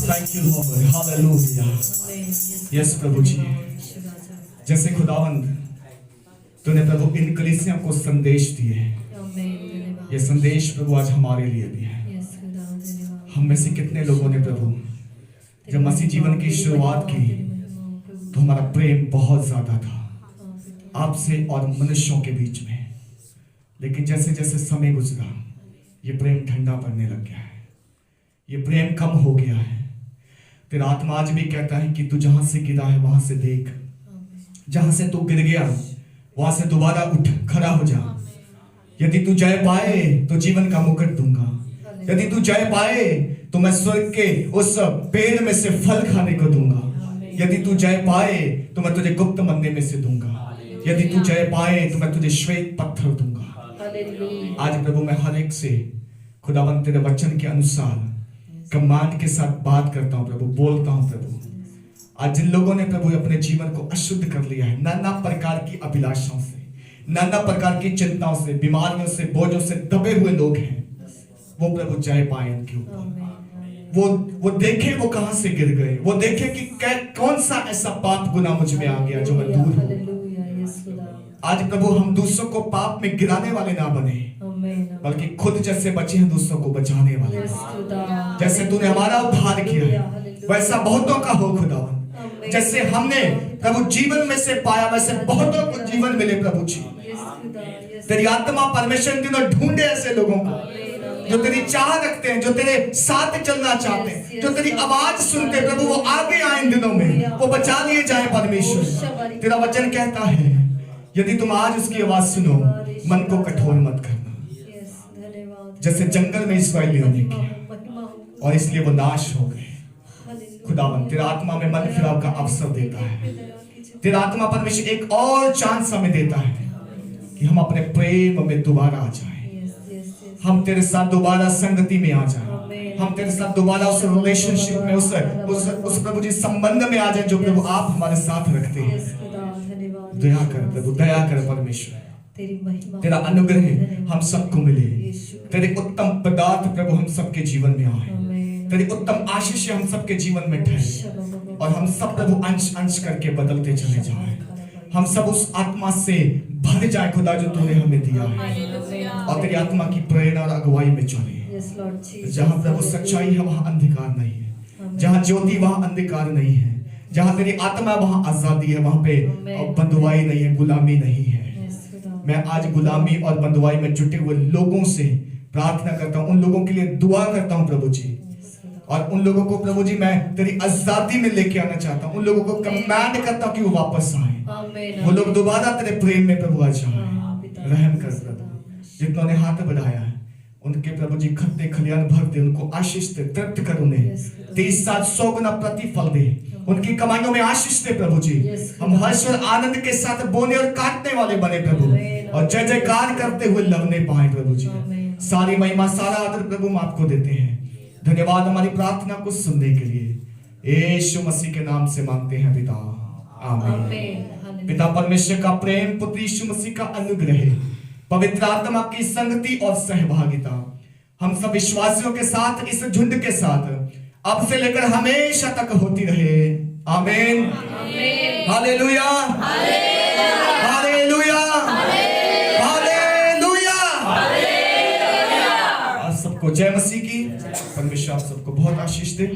Speaker 1: Thank you, Lord. Hallelujah. Yes, प्रभु जी, जैसे खुदावंद तूने प्रभु इन कलीसियों को संदेश दिए, ये संदेश प्रभु आज हमारे लिए भी है। हम में से कितने लोगों ने प्रभु जब मसीह जीवन की शुरुआत की तो हमारा प्रेम बहुत ज्यादा था आपसे और मनुष्यों के बीच में, लेकिन जैसे जैसे समय गुजरा ये प्रेम ठंडा पड़ने लग गया है, ये प्रेम कम हो गया है। तेरा आत्मा आज भी कहता है कि तू जहां से गिरा है वहां से देख, जहां से तू गिर गया वहां से दोबारा उठ, खड़ा हो जा। यदि तू जय पाए तो जीवन का मुकुट दूंगा। यदि तू जय पाए तो मैं स्वर्ग के उस पेड़ में से फल खाने को दूंगा। यदि तू जय पाए तो मैं तुझे गुप्त मंदिर में से दूंगा। यदि तू जय पाए तो मैं तुझे श्वेत पत्थर दूंगा। आज प्रभु मैं हर एक से खुदावंत तेरे वचन के अनुसार कमांड के साथ बात करता हूं प्रभु, बोलता हूं प्रभु। आज जिन लोगों ने प्रभु अपने जीवन को अशुद्ध कर लिया है, नाना प्रकार की अभिलाषाओं से, नाना प्रकार की चिंताओं से, बीमारियों से, बोझों से दबे हुए लोग हैं, वो प्रभु जय पाए उनके ऊपर। वो देखे वो कहां से गिर गए, वो देखे कि कौन सा ऐसा पाप गुनाह मुझ में आ गया जो मैं दूर हूं। आज प्रभु हम दूसरों को पाप में गिराने वाले ना बने, बल्कि खुद जैसे बचे हैं दूसरों को बचाने वाले। जैसे तूने हमारा उद्धार किया है वैसा बहुतों का हो खुदावन। जैसे हमने प्रभु जीवन में से पाया वैसे बहुतों को जीवन मिले प्रभु जी। तेरी आत्मा परमेश्वर इन दिनों ढूंढे ऐसे लोगों को जो तेरी चाह रखते हैं, जो तेरे साथ चलना चाहते हैं, जो तेरी आवाज सुनते हैं प्रभु, वो आगे आए इन दिनों में, वो बचा लिए जाए परमेश्वर। तेरा वचन कहता है यदि तुम आज उसकी आवाज सुनो, मन को कठोर मत करना, जैसे जंगल में इस्राएलियों ने किया और इसलिए वो नाश हो गए। खुदावन तेरा आत्मा में मन फिराव का अवसर देता है। तेरा आत्मा परमेश्वर एक और चांस हमें देता है कि हम अपने प्रेम में दोबारा आ जाएं, हम तेरे साथ दोबारा संगति में आ जाएं, हम तेरे साथ दोबारा उस रिलेशनशिप में, उस प्रभु जी संबंध में आ जाएं जो प्रभु आप हमारे साथ रखते हैं। दया कर प्रभु, दया कर परमेश्वर, तेरा अनुग्रह हम सबको मिले, तेरे उत्तम पदार्थ प्रभु हम सबके जीवन में आए, तेरी उत्तम आशीष हम सबके जीवन में ठहरे और हम सब प्रभु अंश अंश करके बदलते चले जाएं। हम सब उस आत्मा से भर जाए खुदा जो तूने हमें दिया है, और तेरी आत्मा की प्रेरणा और अगुवाई में चले। जहां प्रभु सच्चाई है वहां अंधकार नहीं है, जहां ज्योति वहां अंधकार नहीं है, जहां तेरी आत्मा वहां आजादी है, वहां पे बंधुआई नहीं है, गुलामी नहीं है। मैं आज गुलामी और बंधुआई में जुटे हुए लोगों से प्रार्थना करता हूं, उन लोगों के लिए दुआ करता हूं प्रभु जी, और उन लोगों को प्रभु जी मैं तेरी आजादी में लेके आना चाहता हूं। उन लोगों को कमांड करता हूं कि वो वापस आए, वो लोग दोबारा तेरे प्रेम में प्रभु आ जाए। रहम कर प्रभु, जितनों ने हाथ बढ़ाया है उनके प्रभु जी खत्ते खलियान भर दे, उनको आशीष दे, तृप्त कर उन्हें 30-100 गुना प्रतिफल दे, उनकी कमाइयों में आशीष दे प्रभु जी। हम हर्ष और आनंद के साथ बोने और काटने वाले बने प्रभु, और जय जयकार करते हुए लवने पाए प्रभु जी। सारी महिमा सारा आदर प्रभु हम आपको देते हैं। धन्यवाद हमारी प्रार्थना को सुनने के लिए, यीशु मसीह के नाम से मांगते हैं पिता, आमीन। पिता परमेश्वर का प्रेम, पुत्र यीशु मसीह का अनुग्रह, पवित्र आत्मा की संगति और सहभागिता हम सब विश्वासियों के साथ, इस झुंड के साथ अब से लेकर हमेशा तक होती रहे। आमीन, हालेलुया, हालेलुया, हालेलुया। आप सबको जय मसीह की। परमेश्वर आप सबको बहुत आशीष दे।